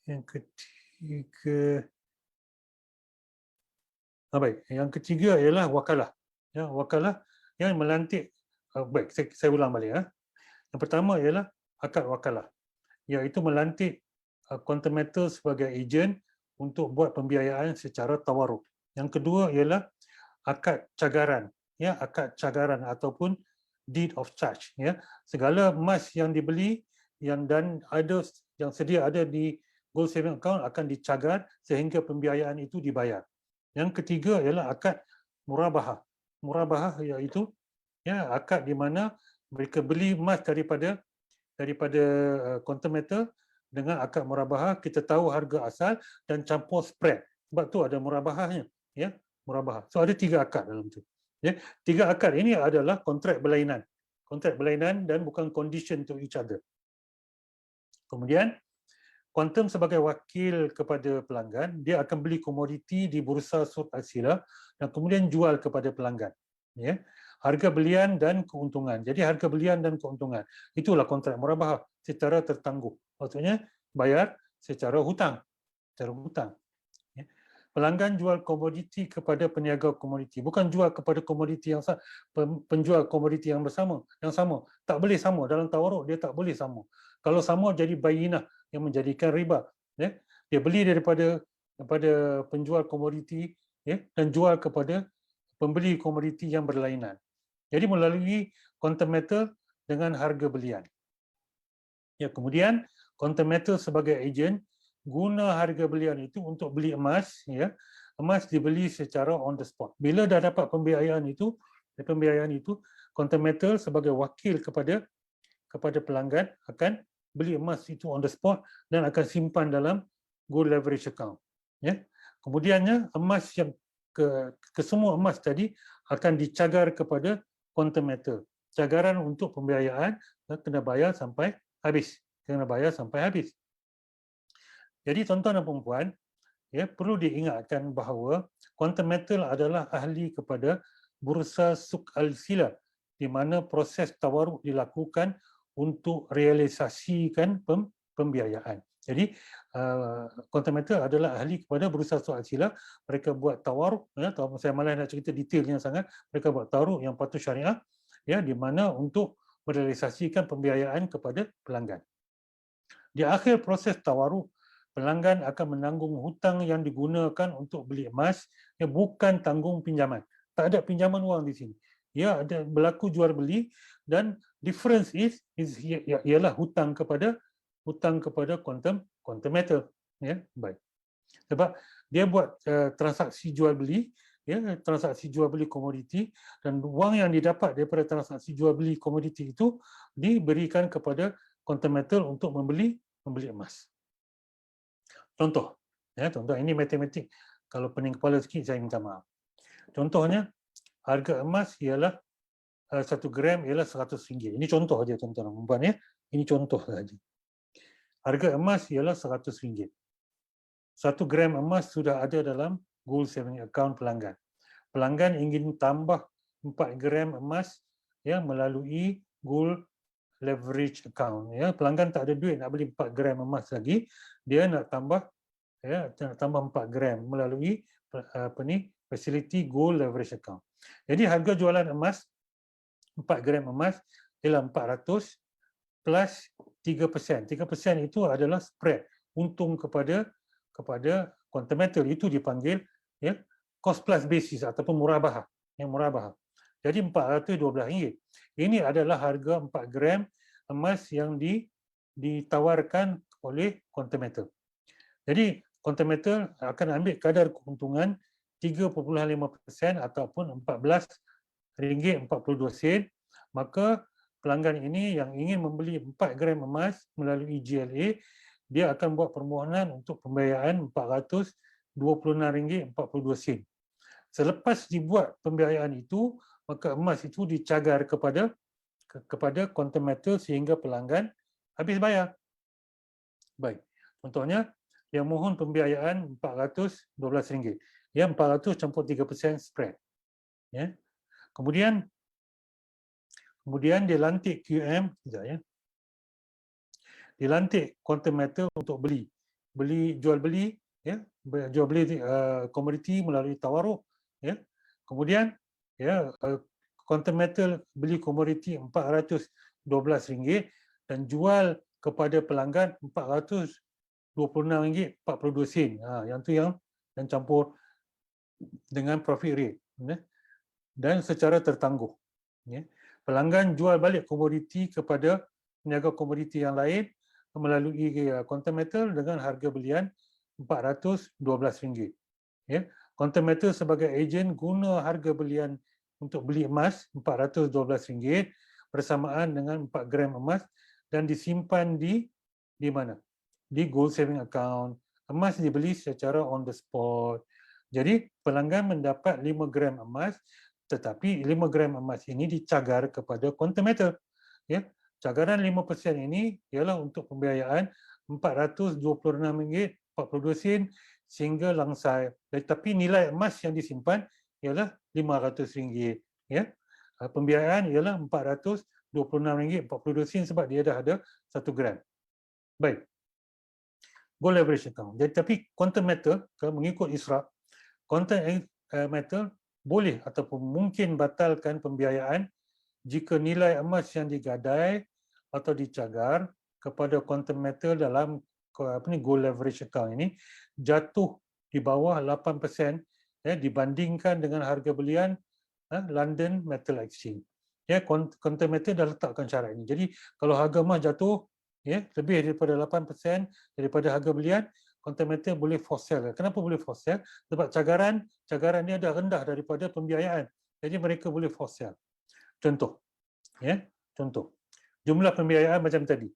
Yang ketiga Baik, yang ketiga ialah wakalah. Ya, wakalah yang melantik, baik, saya ulang balik. Yang pertama ialah akad wakalah, iaitu melantik quantum metal sebagai ejen untuk buat pembiayaan secara tawaruk. Yang kedua ialah akad cagaran, ya, akad cagaran ataupun deed of charge, ya. Segala emas yang dibeli dan ada yang sedia ada di gold saving account akan dicagar sehingga pembiayaan itu dibayar. Yang ketiga ialah akad murabahah. Murabahah iaitu, ya, akad di mana mereka beli emas daripada quantum metal dengan akad murabahah. Kita tahu harga asal dan campur spread. Sebab tu ada murabahahnya, ya, murabahah. So ada 3 akad dalam tu. Ya, 3 akad ini adalah kontrak berlainan. Kontrak berlainan dan bukan condition to each other. Kemudian Quantum sebagai wakil kepada pelanggan, dia akan beli komoditi di Bursa Suq Al-Sila dan kemudian jual kepada pelanggan. Ya. Harga belian dan keuntungan. Jadi harga belian dan keuntungan. Itulah kontrak murabahah secara tertangguh. Maksudnya bayar secara hutang. Secara hutang. Ya. Pelanggan jual komoditi kepada peniaga komoditi. Bukan jual kepada komoditi yang penjual komoditi yang sama. Tak boleh sama. Dalam tawaruk dia tak boleh sama. Kalau sama jadi bayinah yang menjadikan riba. Ya. Dia beli daripada penjual komoditi, ya, dan jual kepada pembeli komoditi yang berlainan. Jadi melalui quantum metal dengan harga belian. Ya, kemudian quantum metal sebagai ejen guna harga belian itu untuk beli emas, ya. Emas dibeli secara on the spot. Bila dah dapat pembiayaan itu, quantum metal sebagai wakil kepada pelanggan akan beli emas itu on the spot dan akan simpan dalam gold leverage account. Ya. Kemudiannya emas yang kesemua emas tadi akan dicagar kepada quantum metal. Cagaran untuk pembiayaan kena bayar sampai habis. Jadi tuan-tuan dan puan-puan, ya, perlu diingatkan bahawa quantum metal adalah ahli kepada Bursa Suq Al-Sila di mana proses tawaruk dilakukan untuk realisasikan pembiayaan. Jadi quantum metal adalah ahli kepada Bursa Suq Al-Sila. Mereka buat tawaruk, ya, saya malas nak cerita detailnya sangat. Mereka buat tawaruk yang patut syariah, ya, di mana untuk merealisasikan pembiayaan kepada pelanggan. Di akhir proses tawaruk, pelanggan akan menanggung hutang yang digunakan untuk beli emas, ya, bukan tanggung pinjaman. Tak ada pinjaman wang di sini. Ya, ada berlaku jual beli dan difference ialah hutang kepada quantum metal, ya. Baik. Sebab dia buat transaksi jual beli, ya, transaksi jual beli komoditi, dan wang yang didapat daripada transaksi jual beli komoditi itu diberikan kepada quantum metal untuk membeli emas. Contoh, ya, ini matematik. Kalau pening kepala sikit saya minta maaf. Contohnya, harga emas ialah 1 gram ialah RM100. Ini contoh saja tuan-tuan dan puan-puan, ya. Ini contoh saja. Harga emas ialah RM100. 1 gram emas sudah ada dalam gold saving account pelanggan. Pelanggan ingin tambah 4 gram emas, ya, melalui gold leverage account, ya. Pelanggan tak ada duit nak beli 4 gram emas lagi, dia nak tambah 4 gram melalui facility gold leverage account. Jadi harga jualan emas 4 gram emas ialah 400 plus 3%. 3% itu adalah spread, untung kepada quantum metal. Itu dipanggil, ya, cost plus basis ataupun murabahah. Yang murabahah. Jadi RM412. Ini adalah harga 4 gram emas yang ditawarkan oleh quantum metal. Jadi quantum metal akan ambil kadar keuntungan 3.5% ataupun RM14.42. Maka pelanggan ini yang ingin membeli 4 gram emas melalui GLA, dia akan buat permohonan untuk pembiayaan RM426.42. Selepas dibuat pembiayaan itu, maka emas itu dicagar kepada quantum metal sehingga pelanggan habis bayar. Baik. Contohnya, yang mohon pembiayaan RM412. Ya, 400 campur 3% spread. Ya. Kemudian dia lantik QM, ya. Dilantik quantum metal untuk jual beli komoditi melalui tawaruk ya. Kemudian ya quantum metal beli komoditi RM412 dan jual kepada pelanggan RM426.42. Yang tu yang campur dengan profit rate, ya. Dan secara tertangguh, ya. Pelanggan jual balik komoditi kepada peniaga komoditi yang lain melalui quantum metal dengan harga belian RM412. Ya. Quantum metal sebagai ejen guna harga belian untuk beli emas RM412 bersamaan dengan 4 gram emas dan disimpan di mana? Di gold saving account. Emas dibeli secara on the spot. Jadi pelanggan mendapat 5 gram emas, tetapi 5 gram emas ini dicagar kepada quantum metal. Ya. Cagaran 5% ini ialah untuk pembiayaan RM426.42 sehingga langsai. Tetapi nilai emas yang disimpan ialah RM500. Ya. Pembiayaan ialah RM426.42 sebab dia dah ada 1 gram. Baik. Gold leverage account. Jadi, tapi quantum metal, kalau mengikut ISRA, quantum metal boleh ataupun mungkin batalkan pembiayaan jika nilai emas yang digadai atau dicagar kepada quantum metal dalam gold leverage account ini jatuh di bawah 8% dibandingkan dengan harga belian London Metal Exchange. Ya, quantum metal dah letakkan syarat ini. Jadi kalau harga emas jatuh lebih daripada 8% daripada harga belian, quantum metal boleh force sell. Kenapa boleh force sell? Sebab cagaran dia dah rendah daripada pembiayaan. Jadi mereka boleh force sell. Contoh. Jumlah pembiayaan macam tadi.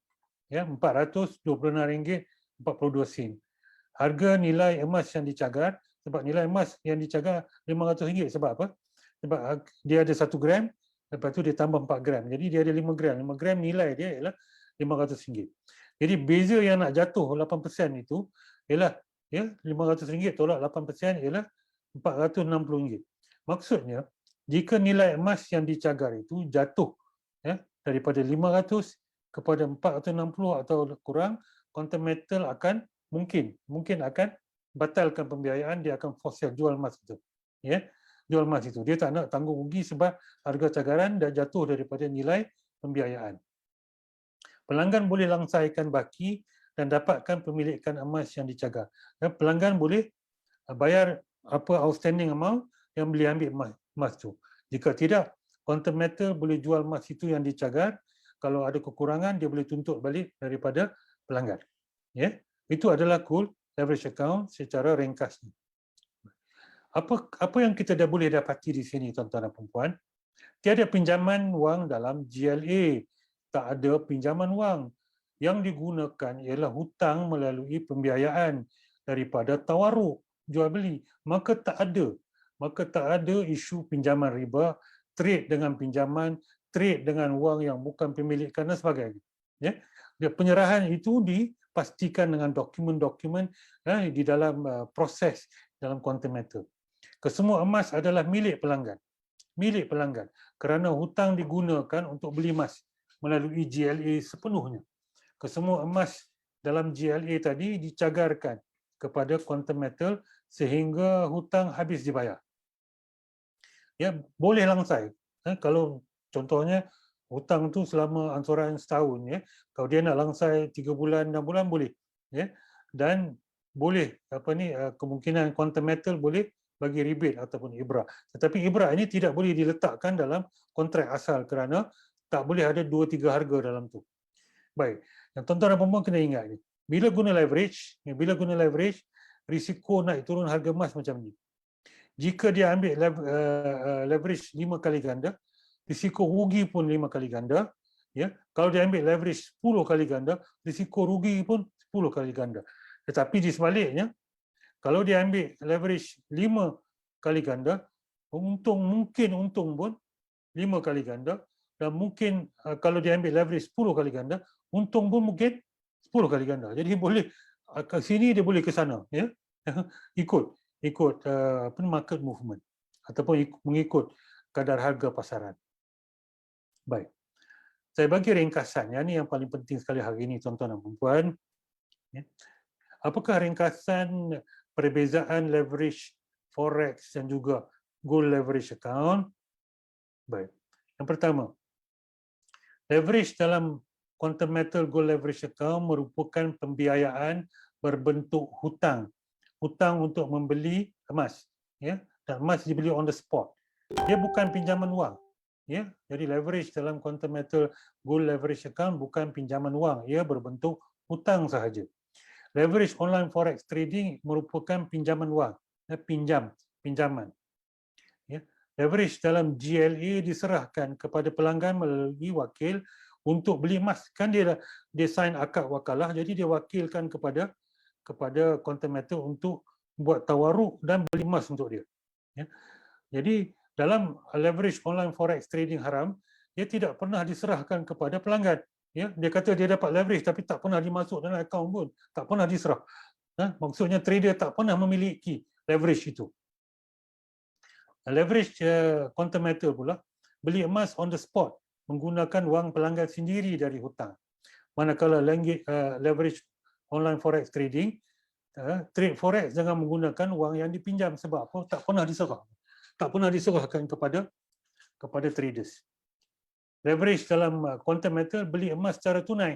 RM426.42. Harga nilai emas yang dicagar, sebab nilai emas yang dicagar RM500. Sebab apa? Sebab dia ada 1 gram, lepas tu dia tambah 4 gram. Jadi dia ada 5 gram. 5 gram nilai dia ialah RM500. Jadi beza yang nak jatuh 8% itu ialah RM500 tolak 8% ialah RM460. Maksudnya, jika nilai emas yang dicagar itu jatuh daripada 500 kepada 460 atau kurang, quantum metal akan mungkin akan batalkan pembiayaan, dia akan force sell, jual emas itu. Jual emas itu. Dia tak nak tanggung rugi sebab harga cagaran dah jatuh daripada nilai pembiayaan. Pelanggan boleh langsaikan baki dan dapatkan pemilikan emas yang dicagar. Pelanggan boleh bayar apa outstanding amount yang boleh ambil emas tu. Jika tidak, quantum metal boleh jual emas itu yang dicagar. Kalau ada kekurangan, dia boleh tuntut balik daripada pelanggan. Itu adalah gold leverage account secara ringkas. Apa yang kita dah boleh dapati di sini, tuan-tuan dan puan-puan? Tiada pinjaman wang dalam GLA. Tak ada pinjaman wang. Yang digunakan ialah hutang melalui pembiayaan daripada tawaruk, jual beli. Maka tak ada isu pinjaman riba, trade dengan pinjaman, trade dengan wang yang bukan pemilikan dan sebagainya. Penyerahan itu dipastikan dengan dokumen-dokumen di dalam proses dalam quantum metal. Kesemua emas adalah milik pelanggan. Kerana hutang digunakan untuk beli emas melalui GLA sepenuhnya. Kesemua emas dalam GLA tadi dicagarkan kepada quantum metal sehingga hutang habis dibayar. Boleh langsai. Kalau contohnya hutang tu selama ansuran setahun, kalau dia nak langsai 3 bulan, 6 bulan boleh. Dan boleh kemungkinan quantum metal boleh bagi rebate ataupun ibrah. Tetapi ibrah ini tidak boleh diletakkan dalam kontrak asal kerana tak boleh ada 2-3 harga dalam tu. Baik, yang tuan-tuan dan puan-puan kena ingat ni. Bila guna leverage, risiko naik turun harga emas macam ni. Jika dia ambil leverage 5 kali ganda, risiko rugi pun 5 kali ganda. Kalau dia ambil leverage 10 kali ganda, risiko rugi pun 10 kali ganda. Tetapi di sebaliknya, kalau dia ambil leverage 5 kali ganda, untung pun 5 kali ganda, dan mungkin kalau dia ambil leverage 10 kali ganda, untung pun mungkin 10 kali ganda. Jadi boleh ke sini, dia boleh ke sana. Ikut market movement ataupun mengikut kadar harga pasaran. Baik. Saya bagi ringkasan. Ini yang paling penting sekali hari ini, tuan-tuan dan puan-puan. Apakah ringkasan perbezaan leverage, forex dan juga gold leverage account. Baik. Yang pertama, leverage dalam quantum metal gold leverage account merupakan pembiayaan berbentuk hutang. Hutang untuk membeli emas, ya. Dan emas dibeli on the spot. Dia bukan pinjaman wang, ya. Jadi leverage dalam quantum metal gold leverage account bukan pinjaman wang, ia berbentuk hutang sahaja. Leverage online forex trading merupakan pinjaman wang, pinjaman. Ya. Leverage dalam GLA diserahkan kepada pelanggan melalui wakil untuk beli emas. Kan dia sign akad wakalah, jadi dia wakilkan kepada quantum metal untuk buat tawaruk dan beli emas untuk dia. Ya. Jadi dalam leverage online forex trading haram, dia tidak pernah diserahkan kepada pelanggan. Ya, dia kata dia dapat leverage tapi tak pernah dimasuk dalam akaun pun, tak pernah diserah. Maksudnya trader tak pernah memiliki leverage itu. Leverage quantum metal pula, beli emas on the spot menggunakan wang pelanggan sendiri dari hutang. Manakala leverage online forex trading, trade forex jangan menggunakan wang yang dipinjam sebab apa? Tak pernah diserah. Tak pernah diserahkan kepada traders. Leverage dalam quantum metal, beli emas secara tunai,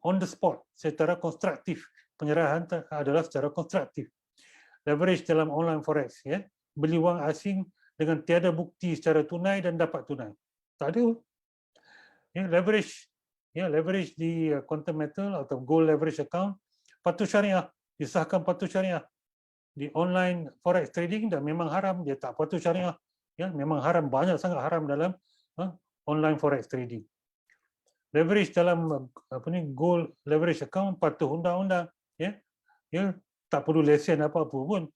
on the spot, secara konstruktif. Penyerahan adalah secara konstruktif. Leverage dalam online forex, ya, beli wang asing dengan tiada bukti secara tunai dan dapat tunai. Tak ada. Ya, leverage di quantum metal atau gold leverage account patuh syariah, disahkan patuh syariah. Di online forex trading dah memang haram, dia tak patuh syariah. Ya, memang haram, banyak sangat haram dalam online forex trading. Leverage dalam gold leverage account patuh undang-undang, ya. Ya, tak perlu lesen apa-apa pun.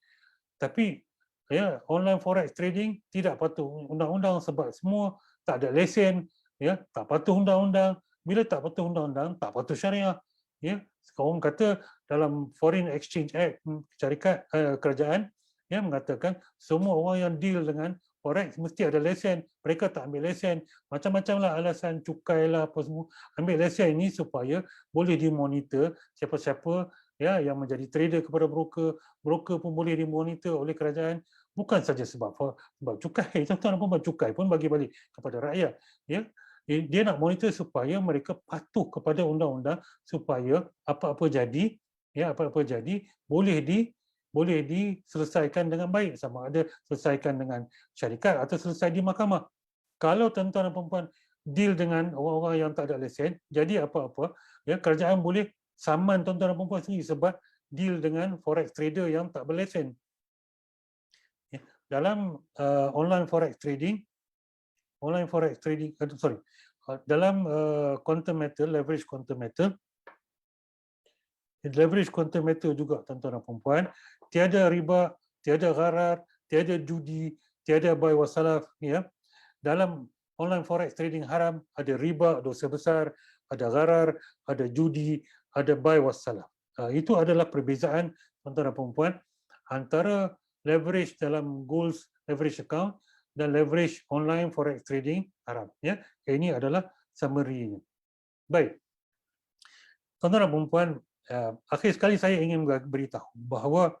Tapi ya, online forex trading tidak patuh undang-undang sebab semua tak ada lesen, ya, tak patuh undang-undang. Bila tak patuh undang-undang, tak patuh syariah. Ya, orang kata dalam Foreign Exchange Act syarikat kerajaan, ya, mengatakan semua orang yang deal dengan forex mesti ada lesen. Mereka tak ambil lesen. Macam-macamlah alasan, cukai lah apa semua. Ambil lesen ini supaya boleh dimonitor siapa-siapa, ya, yang menjadi trader kepada broker. Broker pun boleh dimonitor oleh kerajaan, bukan saja sebab cukai. Tuan-tuan pun cukai pun bagi balik kepada rakyat, ya. Dia nak monitor supaya mereka patuh kepada undang-undang, supaya apa-apa jadi, ya, apa-apa jadi boleh diselesaikan dengan baik, sama ada selesaikan dengan syarikat atau selesai di mahkamah. Kalau tuan-tuan dan puan-puan deal dengan orang-orang yang tak ada lesen, jadi apa-apa, ya, kerajaan boleh saman tuan-tuan dan puan-puan sendiri sebab deal dengan forex trader yang tak berlesen. Ya, dalam online forex trading, dalam quantum metal, leverage quantum metal juga tuan-tuan dan puan-puan, tiada riba, tiada gharar, tiada judi, tiada buy wassalaf, ya. Dalam online forex trading haram ada riba, dosa besar, ada gharar, ada judi, ada buy wassalaf. Itu adalah perbezaan tuan-tuan dan puan-puan antara leverage dalam gold leverage account dan leverage online forex trading haram, ya. Ini adalah summary-nya. Baik. Tuan-tuan dan puan-puan, akhir sekali saya ingin beritahu bahawa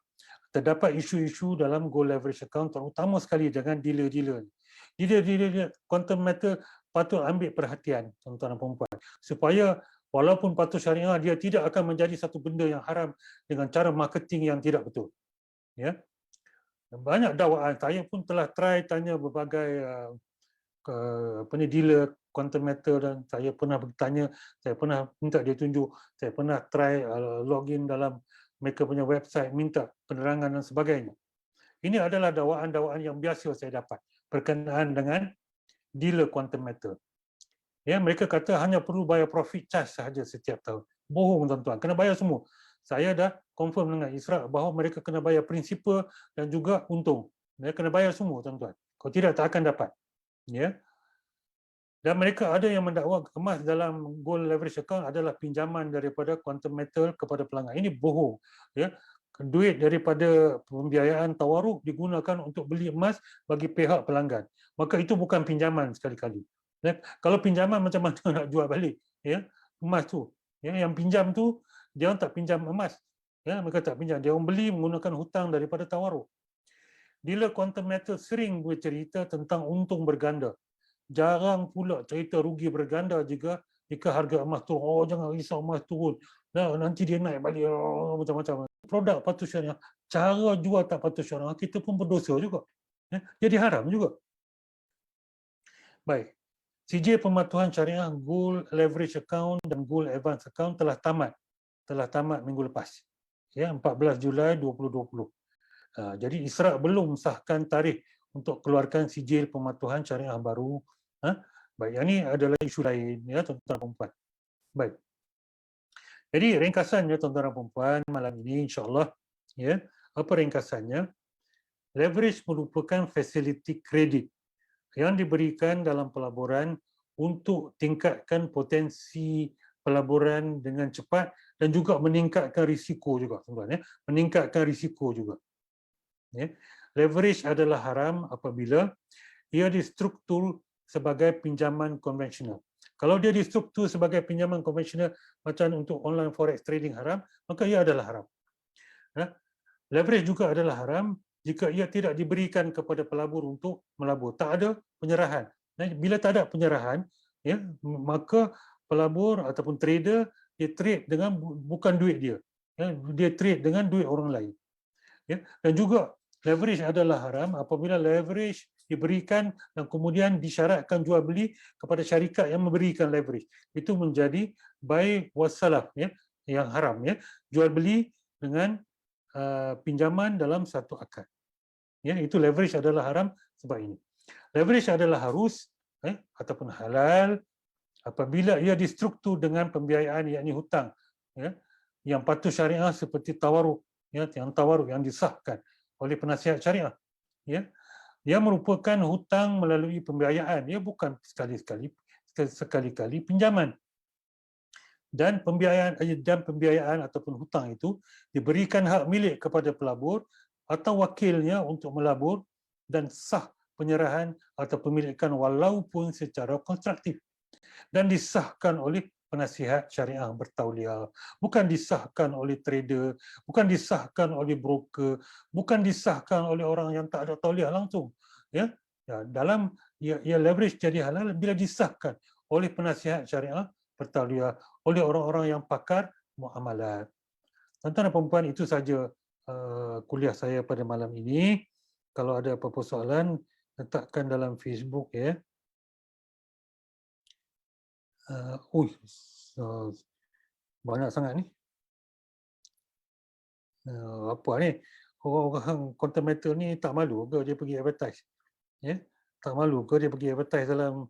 terdapat isu-isu dalam gold leverage account, terutama sekali dengan dealer-dealer. Dealer quantum metal patut ambil perhatian, tuan-tuan dan puan-puan, supaya walaupun patuh syariah, dia tidak akan menjadi satu benda yang haram dengan cara marketing yang tidak betul. Ya. Banyak dakwaan, saya pun telah try tanya berbagai dealer quantum metal dan saya pernah bertanya, saya pernah minta dia tunjuk, saya pernah try login dalam mereka punya website, minta penerangan dan sebagainya. Ini adalah dakwaan-dakwaan yang biasa saya dapat berkenaan dengan dealer quantum metal. Ya, mereka kata hanya perlu bayar profit charge sahaja setiap tahun. Bohong tuan-tuan, kena bayar semua. Saya dah confirm dengan Isra bahawa mereka kena bayar prinsipal dan juga untung. Mereka kena bayar semua tuan-tuan. Kalau tidak, tak akan dapat. Ya. Dan mereka ada yang mendakwa emas dalam gold leverage account adalah pinjaman daripada quantum metal kepada pelanggan. Ini bohong. Ya. Duit daripada pembiayaan tawaruk digunakan untuk beli emas bagi pihak pelanggan. Maka itu bukan pinjaman sekali-kali. Ya. Kalau pinjaman macam mana nak jual balik, ya, emas tu. Ya, yang pinjam tu dia orang tak pinjam emas. Ya, mereka tak pinjam. Dia orang beli menggunakan hutang daripada tawaruk. Dealer quantum metal sering bercerita tentang untung berganda. Jarang pula cerita rugi berganda juga jika harga emas turun. Oh, jangan risau emas turun. Nah, nanti dia naik balik. Oh, macam-macam. Produk patuh syariah, cara jual tak patuh syariah, kita pun berdosa juga. Jadi haram juga. Baik. Sijil pematuhan syariah Gold Leverage Account dan Gold Advance Account telah tamat. Telah tamat minggu lepas. Ya, 14 Julai 2020. Jadi Isra belum sahkan tarikh untuk keluarkan sijil pematuhan syariah baru. Baik, yang ini adalah isu lain, ya, tuan-tuan dan puan. Baik. Jadi ringkasannya, tuan-tuan dan puan, malam ini insya-Allah, ya, apa ringkasannya? Leverage merupakan fasiliti kredit yang diberikan dalam pelaburan untuk tingkatkan potensi pelaburan dengan cepat dan juga meningkatkan risiko juga, tuan-tuan, ya. Meningkatkan risiko juga. Ya. Leverage adalah haram apabila ia distruktur sebagai pinjaman konvensional. Kalau dia distruktur sebagai pinjaman konvensional macam untuk online forex trading haram, maka ia adalah haram. Leverage juga adalah haram jika ia tidak diberikan kepada pelabur untuk melabur. Tak ada penyerahan. Bila tak ada penyerahan, ya, maka pelabur ataupun trader dia trade dengan bukan duit dia. Ya, dia trade dengan duit orang lain. Ya, dan juga leverage adalah haram apabila leverage diberikan dan kemudian disyaratkan jual beli kepada syarikat yang memberikan leverage. Itu menjadi bai wassalaf, ya, yang haram, ya. Jual beli dengan pinjaman dalam satu akad. Ya, itu leverage adalah haram sebab ini. Leverage adalah harus ataupun halal apabila ia distruktur dengan pembiayaan, yakni hutang, ya, yang patuh syariah seperti tawaruk, ya, yang disahkan oleh penasihat syariah, ya. Ia merupakan hutang melalui pembiayaan, ia bukan sekali-kali pinjaman. Dan pembiayaan ataupun hutang itu diberikan hak milik kepada pelabur atau wakilnya untuk melabur dan sah penyerahan atau pemilikan walaupun secara konstruktif dan disahkan oleh penasihat syariah bertauliah, bukan disahkan oleh trader, bukan disahkan oleh broker, bukan disahkan oleh orang yang tak ada tauliah langsung, ya. Dalam ia leverage jadi halal bila disahkan oleh penasihat syariah bertauliah, oleh orang-orang yang pakar muamalat. Tuan-tuan dan puan, itu saja kuliah saya pada malam ini. Kalau ada apa-apa soalan, letakkan dalam Facebook, ya. Banyak sangat ni. Apa ni? Orang-orang content metal ni tak malu ke dia pergi advertise? Ya? Tak malu ke dia pergi advertise dalam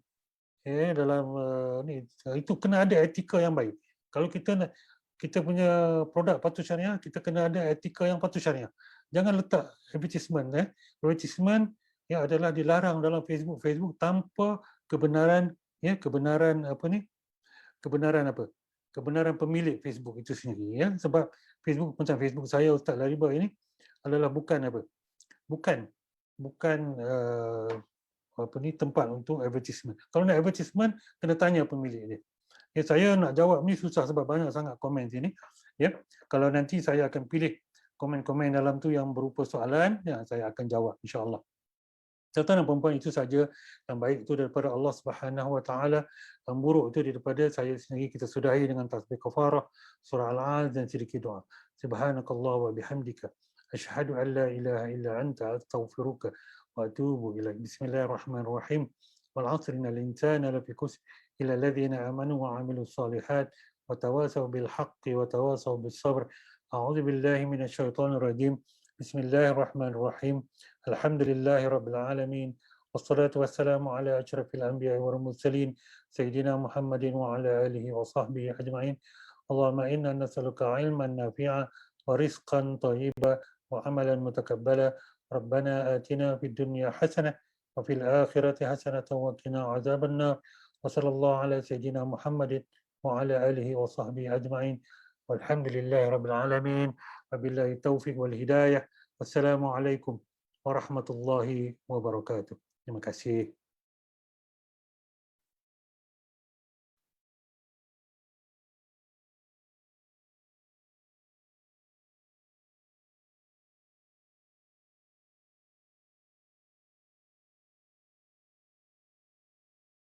ni? Itu kena ada etika yang baik. Kalau kita punya produk patuh syariah, kita kena ada etika yang patuh syariah. Jangan letak advertisement. Advertisement adalah dilarang dalam Facebook tanpa kebenaran, kebenaran apa? Kebenaran pemilik Facebook itu sendiri, ya. Sebab Facebook macam Facebook saya, Ustaz Lariba ini adalah bukan tempat untuk advertisement. Kalau nak advertisement, kena tanya pemilik dia. Ya, saya nak jawab ni susah sebab banyak sangat komen sini. Ya, kalau nanti saya akan pilih komen-komen dalam tu yang berupa soalan, saya akan jawab insya-Allah. Tuan-tuan dan puan-puan, itu saja. Yang baik itu daripada Allah Subhanahu Wa Taala, yang buruk itu daripada saya sendiri. Kita sudahi dengan tasbih kafarah, surah Al-Al dan sedikit doa. Subhanakallah wa bihamdika, asyhadu an la ilaha illa anta, astaghfiruka wa atubu ilaik. Bismillahirrahmanirrahim. Wal 'asri innal insana lafi khusr illa alladhina amanu wa 'amilus solihat wa tawasaw bil haqqi wa tawasaw bis sabr. A'udzu billahi minasyaitonir rajim. Bismillahirrahmanirrahim. Alhamdulillahi Rabbil Alamin. Wassalatu wassalamu ala asyrafil anbiya wal mursalin Sayyidina Muhammadin wa ala alihi wa sahbihi ajma'in. Allahumma inna nas'aluka ilman nafi'a wa rizqan thayyiba wa amalan mutakabbala. Rabbana atina fid dunya hasanah wa fil akhirati hasanah wa qina azaban nar. Wa sallallahu ala Sayyidina Muhammadin wa ala alihi wa sahbihi ajma'in. Walhamdulillahi Rabbil Alamin. Wabillahi taufiq wal hidayah. Wassalamualaikum warahmatullahi wabarakatuh. Terima kasih.